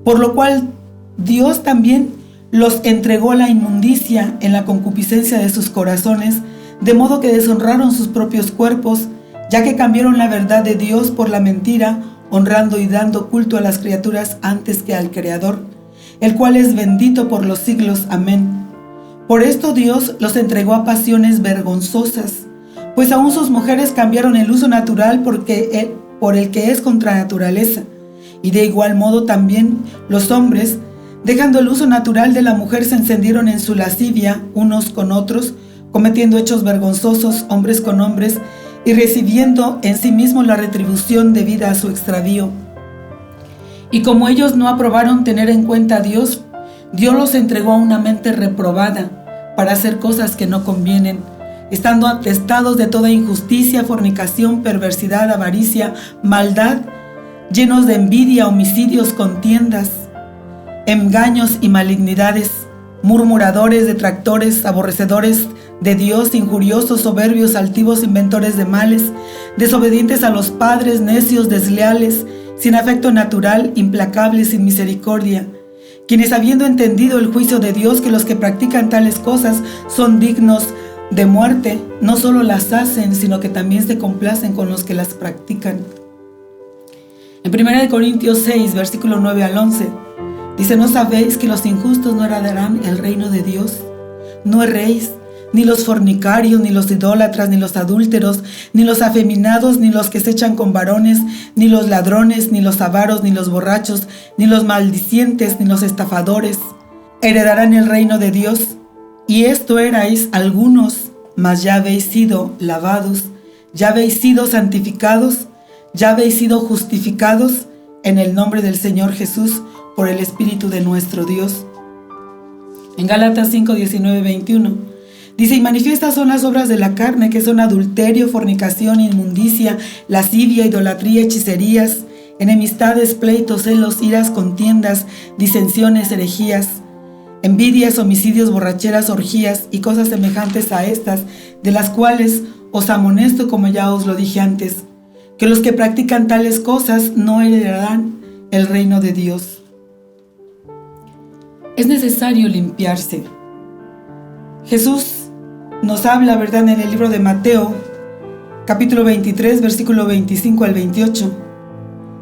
por lo cual Dios también los entregó a la inmundicia en la concupiscencia de sus corazones, de modo que deshonraron sus propios cuerpos, ya que cambiaron la verdad de Dios por la mentira, honrando y dando culto a las criaturas antes que al Creador, el cual es bendito por los siglos. Amén. Por esto Dios los entregó a pasiones vergonzosas, pues aún sus mujeres cambiaron el uso natural por el que es contra naturaleza, y de igual modo también los hombres, dejando el uso natural de la mujer, se encendieron en su lascivia unos con otros, cometiendo hechos vergonzosos hombres con hombres, y recibiendo en sí mismos la retribución debida a su extravío. Y como ellos no aprobaron tener en cuenta a Dios, Dios los entregó a una mente reprobada para hacer cosas que no convienen, estando atestados de toda injusticia, fornicación, perversidad, avaricia, maldad, llenos de envidia, homicidios, contiendas, engaños y malignidades, murmuradores, detractores, aborrecedores de Dios, injuriosos, soberbios, altivos, inventores de males, desobedientes a los padres, necios, desleales, sin afecto natural, implacables, sin misericordia, quienes, habiendo entendido el juicio de Dios, que los que practican tales cosas son dignos de muerte, no solo las hacen, sino que también se complacen con los que las practican. En 1 Corintios 6, versículo 9 al 11, dice: ¿No sabéis que los injustos no heredarán el reino de Dios? No erréis, ni los fornicarios, ni los idólatras, ni los adúlteros, ni los afeminados, ni los que se echan con varones, ni los ladrones, ni los avaros, ni los borrachos, ni los maldicientes, ni los estafadores heredarán el reino de Dios. Y esto erais algunos, mas ya habéis sido lavados, ya habéis sido santificados, ya habéis sido justificados en el nombre del Señor Jesús por el Espíritu de nuestro Dios. En Gálatas 5, 19, 21 dice: y manifiestas son las obras de la carne, que son adulterio, fornicación, inmundicia, lascivia, idolatría, hechicerías, enemistades, pleitos, celos, iras, contiendas, disensiones, herejías, envidias, homicidios, borracheras, orgías y cosas semejantes a estas, de las cuales os amonesto, como ya os lo dije antes, que los que practican tales cosas no heredarán el reino de Dios. Es necesario limpiarse. Jesús nos habla, ¿verdad?, en el libro de Mateo, capítulo 23, versículo 25 al 28.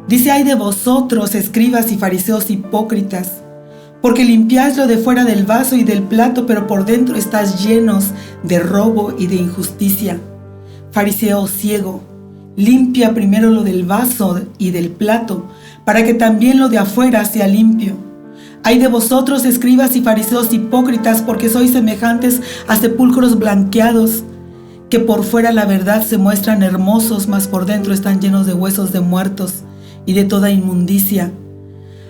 Dice: ay de vosotros, escribas y fariseos hipócritas, porque limpiáis lo de fuera del vaso y del plato, pero por dentro estáis llenos de robo y de injusticia. Fariseo ciego, limpia primero lo del vaso y del plato, para que también lo de afuera sea limpio. Ay de vosotros, escribas y fariseos hipócritas, porque sois semejantes a sepulcros blanqueados, que por fuera la verdad se muestran hermosos, mas por dentro están llenos de huesos de muertos y de toda inmundicia.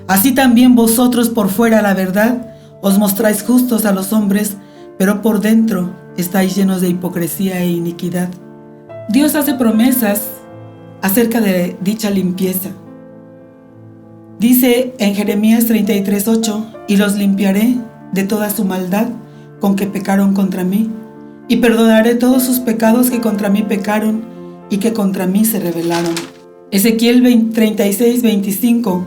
Así también vosotros por fuera la verdad os mostráis justos a los hombres, pero por dentro estáis llenos de hipocresía e iniquidad. Dios hace promesas acerca de dicha limpieza. Dice en Jeremías 33:8, y los limpiaré de toda su maldad con que pecaron contra mí, y perdonaré todos sus pecados que contra mí pecaron y que contra mí se rebelaron. Ezequiel 36:25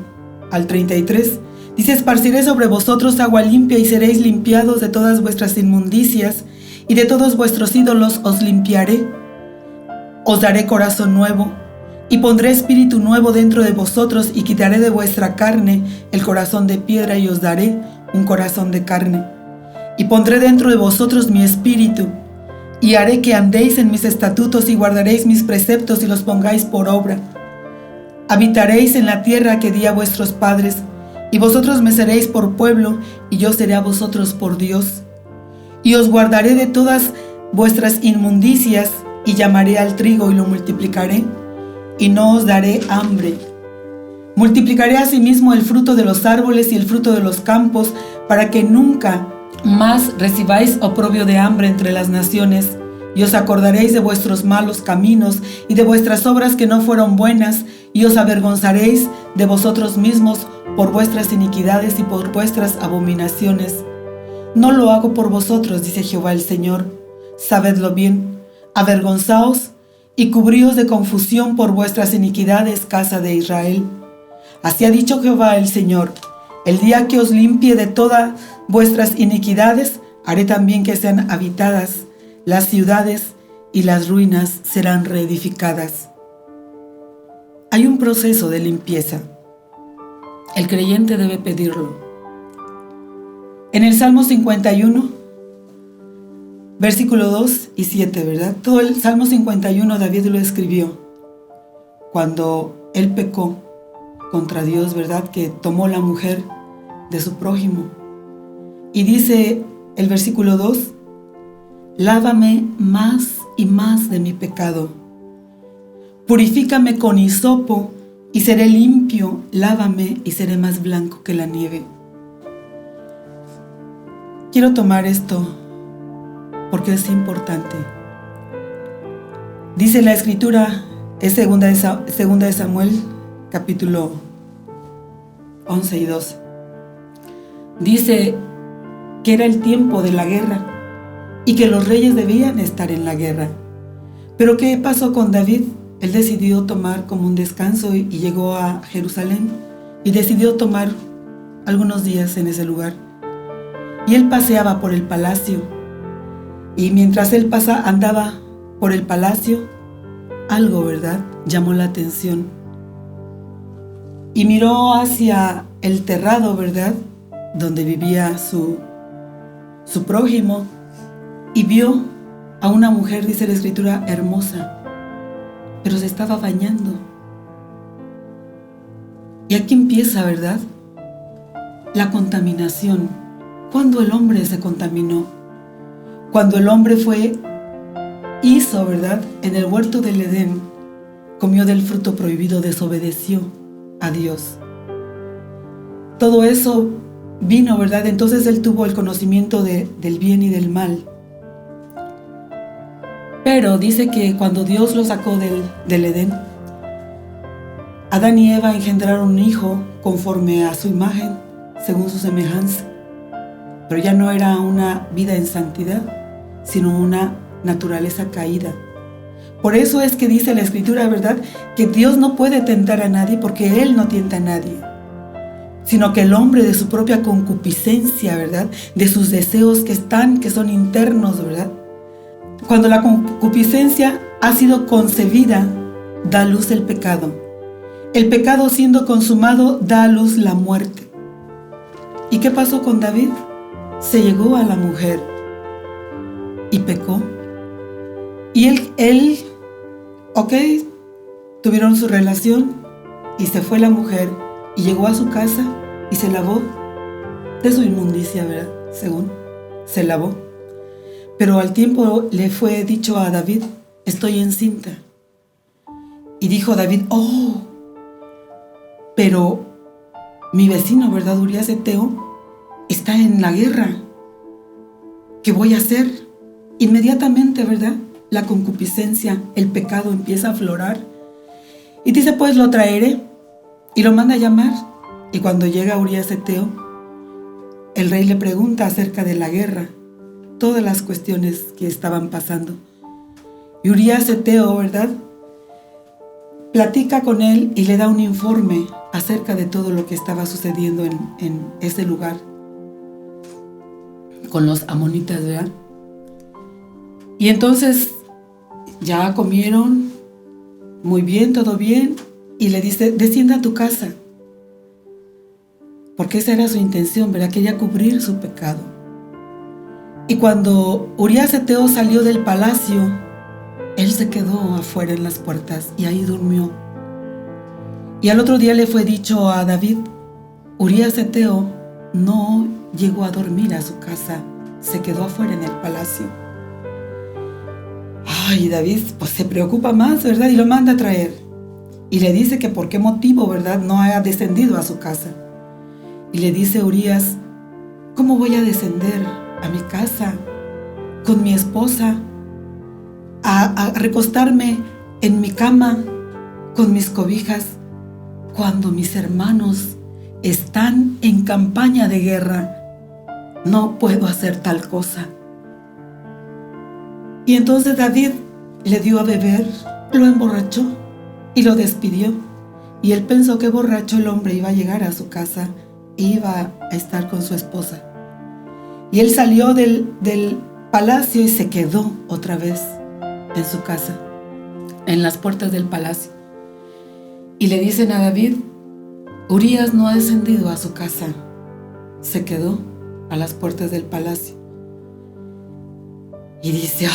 al 33 dice: esparciré sobre vosotros agua limpia y seréis limpiados de todas vuestras inmundicias, y de todos vuestros ídolos os limpiaré. Os daré corazón nuevo, y pondré espíritu nuevo dentro de vosotros, y quitaré de vuestra carne el corazón de piedra, y os daré un corazón de carne. Y pondré dentro de vosotros mi espíritu, y haré que andéis en mis estatutos, y guardaréis mis preceptos, y los pongáis por obra. Habitaréis en la tierra que di a vuestros padres, y vosotros me seréis por pueblo, y yo seré a vosotros por Dios. Y os guardaré de todas vuestras inmundicias, y llamaré al trigo y lo multiplicaré, y no os daré hambre. Multiplicaré asimismo el fruto de los árboles y el fruto de los campos, para que nunca más recibáis oprobio de hambre entre las naciones. Y os acordaréis de vuestros malos caminos y de vuestras obras que no fueron buenas, y os avergonzaréis de vosotros mismos por vuestras iniquidades y por vuestras abominaciones. No lo hago por vosotros, dice Jehová el Señor. Sabedlo bien. Avergonzaos y cubríos de confusión por vuestras iniquidades, casa de Israel. Así ha dicho Jehová el Señor: el día que os limpie de todas vuestras iniquidades, haré también que sean habitadas las ciudades, y las ruinas serán reedificadas. Hay un proceso de limpieza. El creyente debe pedirlo. En el Salmo 51, versículo 2 y 7, ¿verdad? Todo el Salmo 51 David lo escribió cuando él pecó contra Dios, ¿verdad? Que tomó la mujer de su prójimo. Y dice el versículo 2: lávame más y más de mi pecado. Purifícame con hisopo y seré limpio. Lávame y seré más blanco que la nieve. Quiero tomar esto porque es importante. Dice la Escritura, es segunda de Samuel, capítulo 11 y 12. Dice que era el tiempo de la guerra y que los reyes debían estar en la guerra. Pero ¿qué pasó con David? Él decidió tomar como un descanso y llegó a Jerusalén y decidió tomar algunos días en ese lugar. Y él paseaba por el palacio, y mientras él andaba por el palacio, algo, ¿verdad?, llamó la atención. Y miró hacia el terrado, ¿verdad?, donde vivía su prójimo, y vio a una mujer, dice la Escritura, hermosa, pero se estaba bañando. Y aquí empieza, ¿verdad?, la contaminación. Cuando el hombre se contaminó, cuando el hombre hizo, ¿verdad?, en el huerto del Edén, comió del fruto prohibido, desobedeció a Dios. Todo eso vino, ¿verdad? Entonces él tuvo el conocimiento del bien y del mal. Pero dice que cuando Dios lo sacó del Edén, Adán y Eva engendraron un hijo conforme a su imagen, según su semejanza. Pero ya no era una vida en santidad, sino una naturaleza caída. Por eso es que dice la Escritura, ¿verdad?, que Dios no puede tentar a nadie, porque Él no tienta a nadie, sino que el hombre, de su propia concupiscencia, ¿verdad?, de sus deseos que son internos, ¿verdad?, cuando la concupiscencia ha sido concebida, da a luz el pecado. El pecado, siendo consumado, da a luz la muerte. ¿Y qué pasó con David? Se llegó a la mujer y pecó. Y él, tuvieron su relación, y se fue la mujer y llegó a su casa y se lavó de su inmundicia, ¿verdad? Según se lavó. Pero al tiempo le fue dicho a David: estoy encinta. Y dijo David: oh, pero mi vecino, ¿verdad? Urías Heteo está en la guerra. ¿Qué voy a hacer? Inmediatamente, ¿verdad? La concupiscencia, el pecado empieza a aflorar. Y dice: pues lo traeré. Y lo manda a llamar. Y cuando llega Urías Heteo, el rey le pregunta acerca de la guerra, todas las cuestiones que estaban pasando. Y Urías Heteo, ¿verdad?, platica con él y le da un informe acerca de todo lo que estaba sucediendo en ese lugar con los amonitas, ¿verdad? Y entonces ya comieron muy bien, todo bien, y le dice: descienda a tu casa, porque esa era su intención, ¿verdad? Quería cubrir su pecado. Y cuando Urías Heteo salió del palacio, él se quedó afuera en las puertas y ahí durmió. Y al otro día le fue dicho a David: Urías Heteo no llegó a dormir a su casa, se quedó afuera en el palacio. Ay, David pues se preocupa más, ¿verdad? Y lo manda a traer. Y le dice que por qué motivo, ¿verdad?, no ha descendido a su casa. Y le dice Urías: ¿cómo voy a descender a mi casa con mi esposa, a recostarme en mi cama con mis cobijas, cuando mis hermanos están en campaña de guerra? No puedo hacer tal cosa. Y entonces David le dio a beber, lo emborrachó y lo despidió. Y él pensó que borracho el hombre iba a llegar a su casa e iba a estar con su esposa. Y él salió del palacio y se quedó otra vez en su casa, en las puertas del palacio. Y le dicen a David: Urías no ha descendido a su casa, se quedó a las puertas del palacio. Y dice: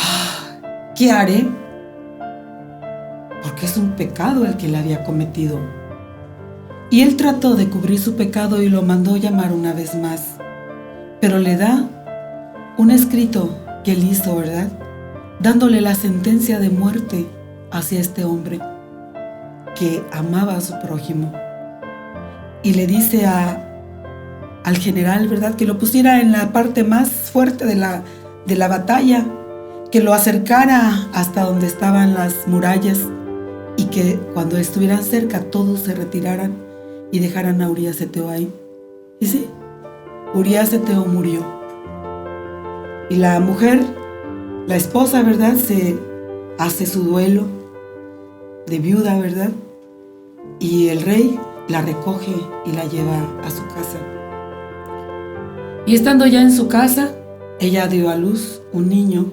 ¿qué haré? Porque es un pecado el que le había cometido. Y él trató de cubrir su pecado y lo mandó llamar una vez más. Pero le da un escrito que él hizo, ¿verdad?, dándole la sentencia de muerte hacia este hombre que amaba a su prójimo. Y le dice al general, ¿verdad?, que lo pusiera en la parte más fuerte de la batalla, que lo acercara hasta donde estaban las murallas y que cuando estuvieran cerca todos se retiraran y dejaran a Urías Heteo ahí. Y sí, Urías Heteo murió. Y la mujer, la esposa, ¿verdad?, se hace su duelo de viuda, ¿verdad? Y el rey la recoge y la lleva a su casa. Y estando ya en su casa, ella dio a luz un niño.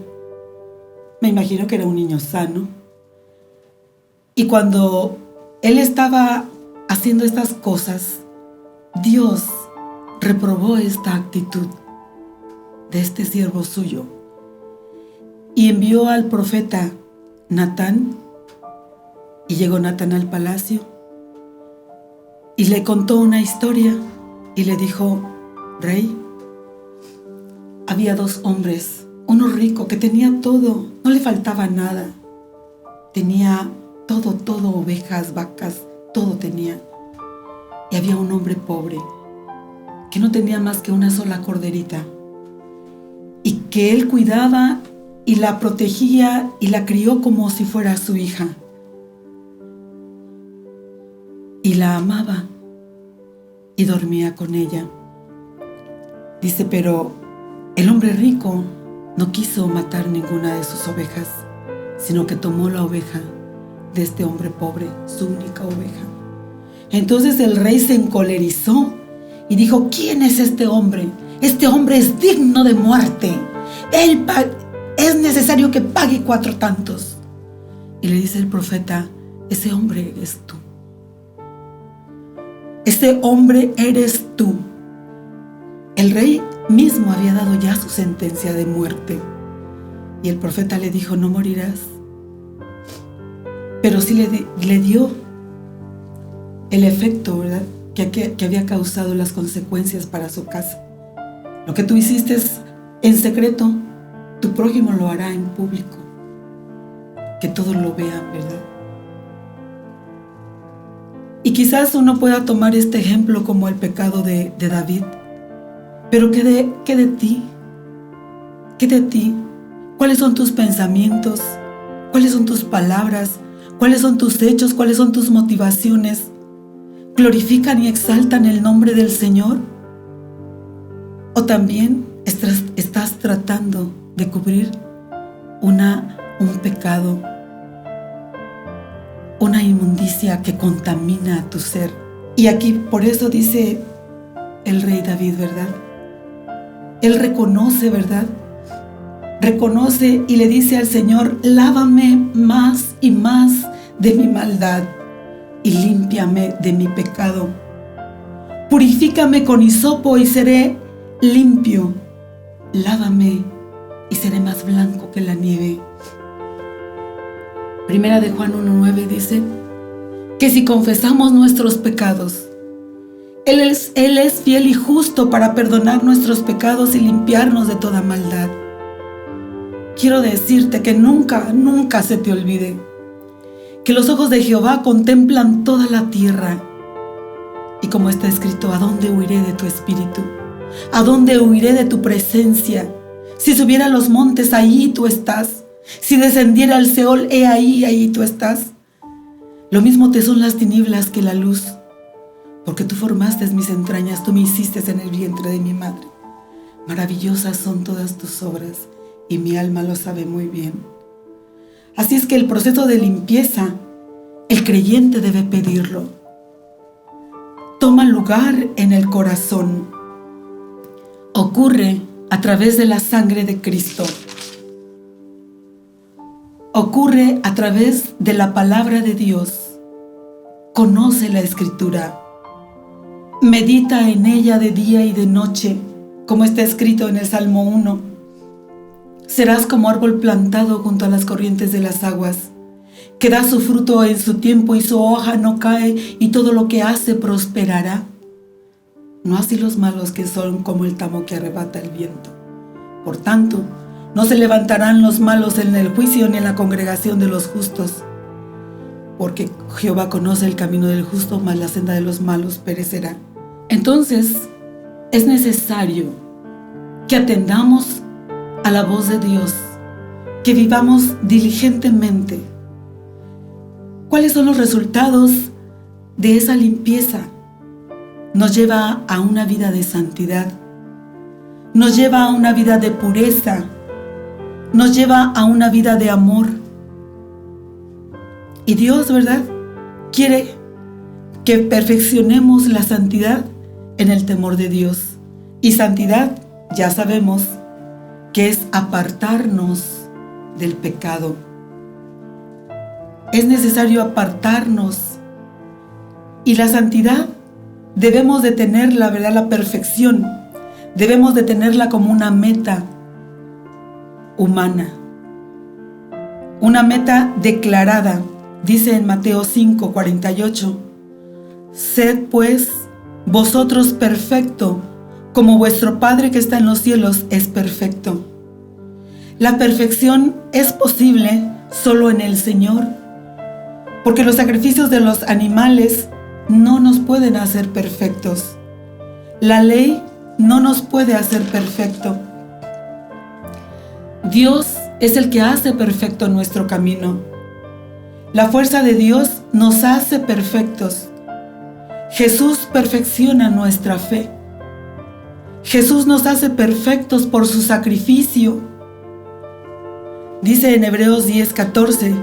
Me imagino que era un niño sano. Y cuando él estaba haciendo estas cosas, Dios reprobó esta actitud de este siervo suyo y envió al profeta Natán. Y llegó Natán al palacio y le contó una historia y le dijo: rey, había dos hombres, uno rico que tenía todo, no le faltaba nada, tenía todo, ovejas, vacas, todo tenía. Y había un hombre pobre que no tenía más que una sola corderita y que él cuidaba y la protegía y la crió como si fuera su hija. Y la amaba y dormía con ella. Dice: pero el hombre rico no quiso matar ninguna de sus ovejas, sino que tomó la oveja de este hombre pobre, su única oveja. Entonces el rey se encolerizó y dijo: ¿quién es este hombre? Este hombre es digno de muerte. Es necesario que pague 4 tantos. Y le dice el profeta: ese hombre eres tú. Ese hombre eres tú. El rey mismo había dado ya su sentencia de muerte. Y el profeta le dijo: no morirás. Pero sí le dio el efecto, ¿verdad?, que había causado las consecuencias para su casa. Lo que tú hiciste en secreto, tu prójimo lo hará en público. Que todos lo vean, ¿verdad? Y quizás uno pueda tomar este ejemplo como el pecado de David. Pero ¿qué de ti? ¿Qué de ti? ¿Cuáles son tus pensamientos? ¿Cuáles son tus palabras? ¿Cuáles son tus hechos? ¿Cuáles son tus motivaciones? ¿Glorifican y exaltan el nombre del Señor? ¿O también estás tratando de cubrir un pecado, una inmundicia que contamina a tu ser? Y aquí por eso dice el rey David, ¿verdad? Él reconoce, ¿verdad? Reconoce y le dice al Señor: lávame más y más de mi maldad y límpiame de mi pecado. Purifícame con hisopo y seré limpio. Lávame y seré más blanco que la nieve. Primera de Juan 1:9 dice que si confesamos nuestros pecados, Él es fiel y justo para perdonar nuestros pecados y limpiarnos de toda maldad. Quiero decirte que nunca, nunca se te olvide que los ojos de Jehová contemplan toda la tierra. Y como está escrito: ¿a dónde huiré de tu espíritu? ¿A dónde huiré de tu presencia? Si subiera a los montes, ahí tú estás. Si descendiera al Seol, ahí tú estás. Lo mismo te son las tinieblas que la luz, porque tú formaste mis entrañas, tú me hiciste en el vientre de mi madre. Maravillosas son todas tus obras, y mi alma lo sabe muy bien. Así es que el proceso de limpieza, el creyente debe pedirlo. Toma lugar en el corazón. Ocurre a través de la sangre de Cristo. Ocurre a través de la palabra de Dios. Conoce la Escritura. Medita en ella de día y de noche, como está escrito en el Salmo 1. Serás como árbol plantado junto a las corrientes de las aguas, que da su fruto en su tiempo y su hoja no cae, y todo lo que hace prosperará. No así los malos, que son como el tamo que arrebata el viento. Por tanto, no se levantarán los malos en el juicio ni en la congregación de los justos, porque Jehová conoce el camino del justo, mas la senda de los malos perecerá. Entonces, es necesario que atendamos a la voz de Dios, que vivamos diligentemente. ¿Cuáles son los resultados de esa limpieza? Nos lleva a una vida de santidad, nos lleva a una vida de pureza, nos lleva a una vida de amor. Y Dios, ¿verdad?, quiere que perfeccionemos la santidad en el temor de Dios. Y santidad, ya sabemos, que es apartarnos del pecado. Es necesario apartarnos. Y la santidad debemos de tenerla, ¿verdad?, la perfección. Debemos de tenerla como una meta humana. Una meta declarada. Dice en Mateo 5:48: sed pues vosotros perfectos, como vuestro Padre que está en los cielos es perfecto. La perfección es posible solo en el Señor, porque los sacrificios de los animales no nos pueden hacer perfectos. La ley no nos puede hacer perfecto. Dios es el que hace perfecto nuestro camino. La fuerza de Dios nos hace perfectos. Jesús perfecciona nuestra fe. Jesús nos hace perfectos por su sacrificio. Dice en Hebreos 10:14: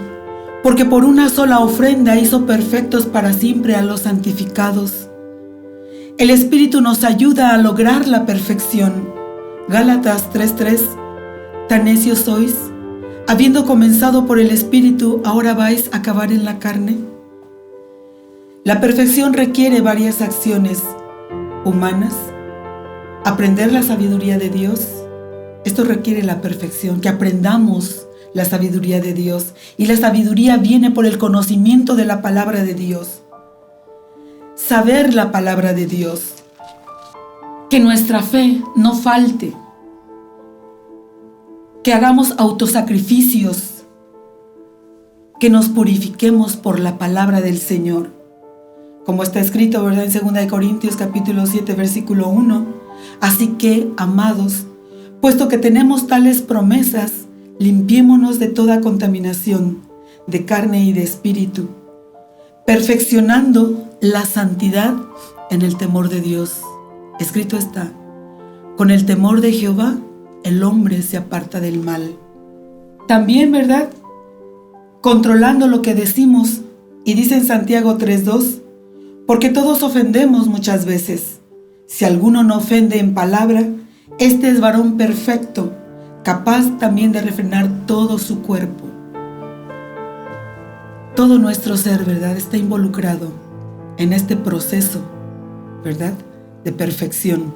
porque por una sola ofrenda hizo perfectos para siempre a los santificados. El Espíritu nos ayuda a lograr la perfección. Gálatas 3:3: tan necios sois, habiendo comenzado por el Espíritu, ahora vais a acabar en la carne. La perfección requiere varias acciones humanas. Aprender la sabiduría de Dios. Esto requiere la perfección, que aprendamos la sabiduría de Dios. Y la sabiduría viene por el conocimiento de la palabra de Dios. Saber la palabra de Dios. que nuestra fe no falte, que hagamos autosacrificios, que nos purifiquemos por la palabra del Señor. Como está escrito, ¿verdad? En 2 Corintios capítulo 7, versículo 1. Así que, amados, puesto que tenemos tales promesas, limpiémonos de toda contaminación, de carne y de espíritu, perfeccionando la santidad en el temor de Dios. Escrito está: con el temor de Jehová, el hombre se aparta del mal. También, ¿verdad? Controlando lo que decimos. Y dice en Santiago 3:2, porque todos ofendemos muchas veces. Si alguno no ofende en palabra, este es varón perfecto, capaz también de refrenar todo su cuerpo. Todo nuestro ser, ¿verdad?, está involucrado en este proceso, ¿verdad?, de perfección.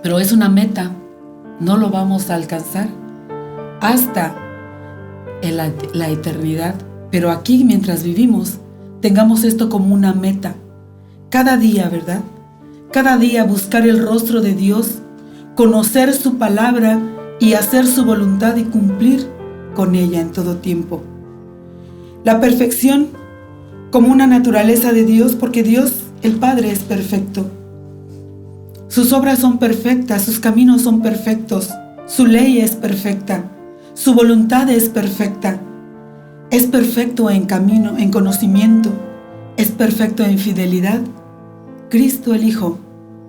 Pero es una meta, no lo vamos a alcanzar hasta la eternidad. Pero aquí, mientras vivimos, tengamos esto como una meta. Cada día, ¿verdad? Cada día buscar el rostro de Dios, conocer su palabra y hacer su voluntad y cumplir con ella en todo tiempo. La perfección como una naturaleza de Dios, porque Dios, el Padre, es perfecto. Sus obras son perfectas, sus caminos son perfectos, su ley es perfecta, su voluntad es perfecta. Es perfecto en camino, en conocimiento, es perfecto en fidelidad. Cristo el Hijo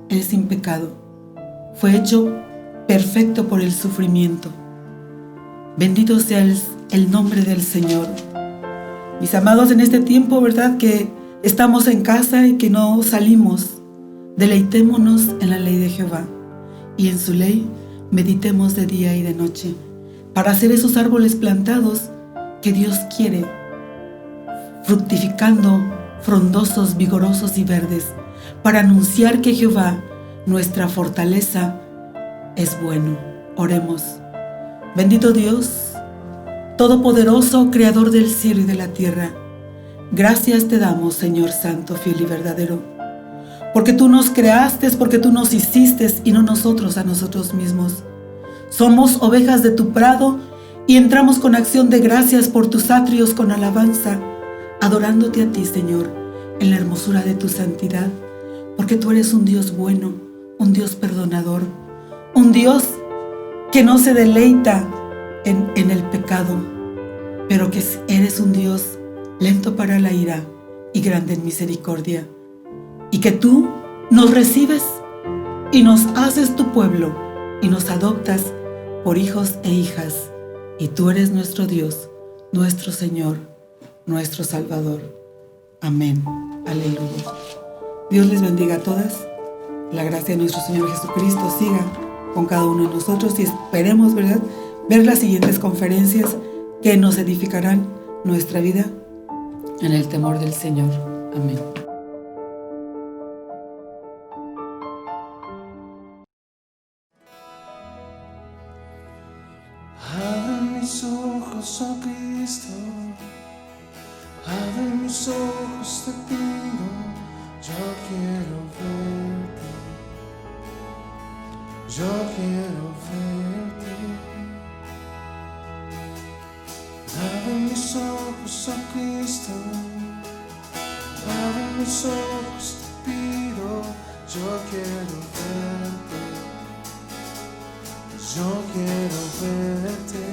es sin pecado, fue hecho perfecto por el sufrimiento. Bendito sea el nombre del Señor. Mis amados, en este tiempo, ¿verdad?, que estamos en casa y que no salimos, deleitémonos en la ley de Jehová y en su ley meditemos de día y de noche para hacer esos árboles plantados que Dios quiere, fructificando, frondosos, vigorosos y verdes, para anunciar que Jehová, nuestra fortaleza, es bueno. Oremos. Bendito Dios, todopoderoso, creador del cielo y de la tierra, gracias te damos, Señor santo, fiel y verdadero, porque tú nos creaste, porque tú nos hiciste y no nosotros a nosotros mismos. Somos ovejas de tu prado y entramos con acción de gracias por tus atrios con alabanza, adorándote a ti, Señor, en la hermosura de tu santidad, porque tú eres un Dios bueno, un Dios perdonador, un Dios que no se deleita en el pecado, pero que eres un Dios lento para la ira y grande en misericordia, y que tú nos recibes y nos haces tu pueblo y nos adoptas por hijos e hijas. Y tú eres nuestro Dios, nuestro Señor, nuestro Salvador. Amén. Aleluya. Dios les bendiga a todas. La gracia de nuestro Señor Jesucristo siga con cada uno de nosotros y esperemos, ¿verdad?, ver las siguientes conferencias que nos edificarán nuestra vida en el temor del Señor. Amén. Abre mis ojos, oh Cristo, abre mis ojos, te pido, yo quiero verte, yo quiero verte. Abre mis ojos, oh Cristo, abre mis ojos, te pido, yo quiero verte, yo quiero verte. Yo quiero verte,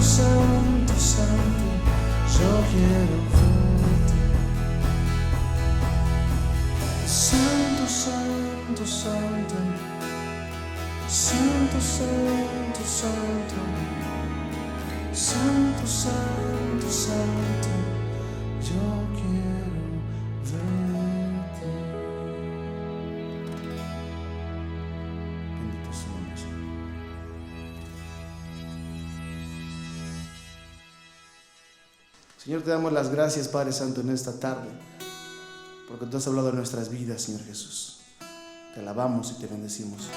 santo, santo, yo quiero verte. Santo, santo, santo, santo, santo, santo, santo, santo, santo, yo quiero verte. Bendito su nombre, Señor. Señor, te damos las gracias, Padre Santo, en esta tarde, porque tú has hablado de nuestras vidas, Señor Jesús. Te alabamos y te bendecimos.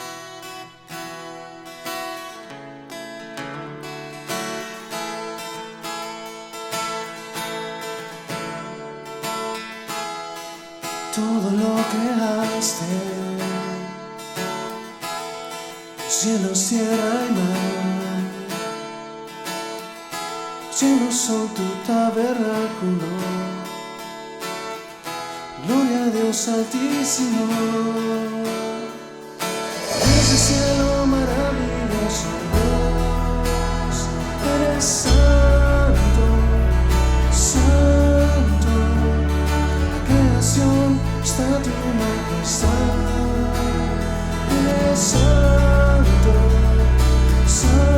Todo lo creaste, cielos, tierra y mar, llenos son tu tabernáculo. Gloria a Dios Altísimo. Desde el cielo maravilloso Dios, eres santo, santo. La creación está tu majestad. Eres santo, santo.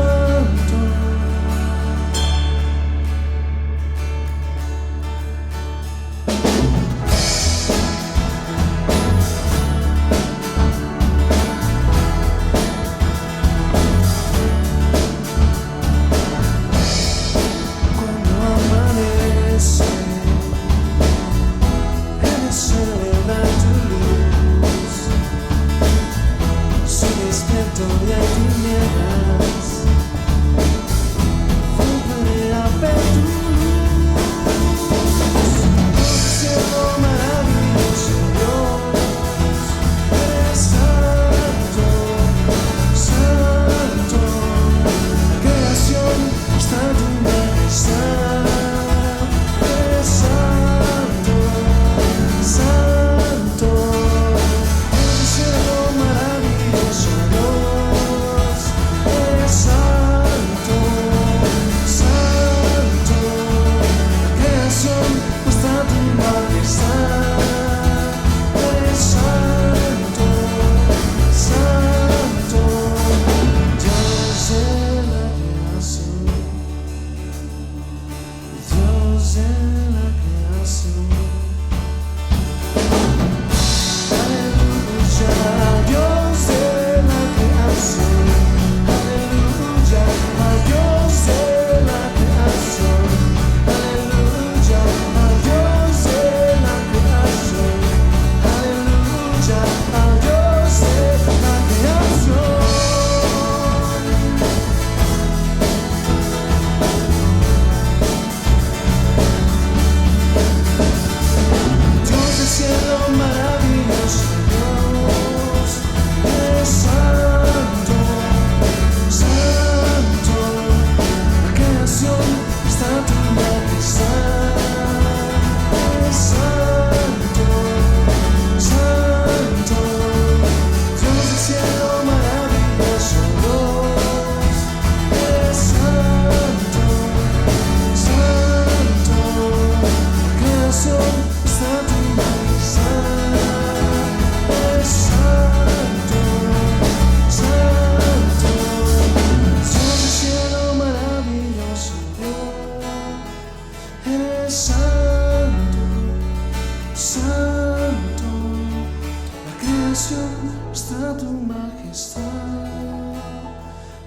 Está tu majestad,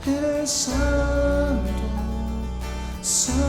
eres santo, santo.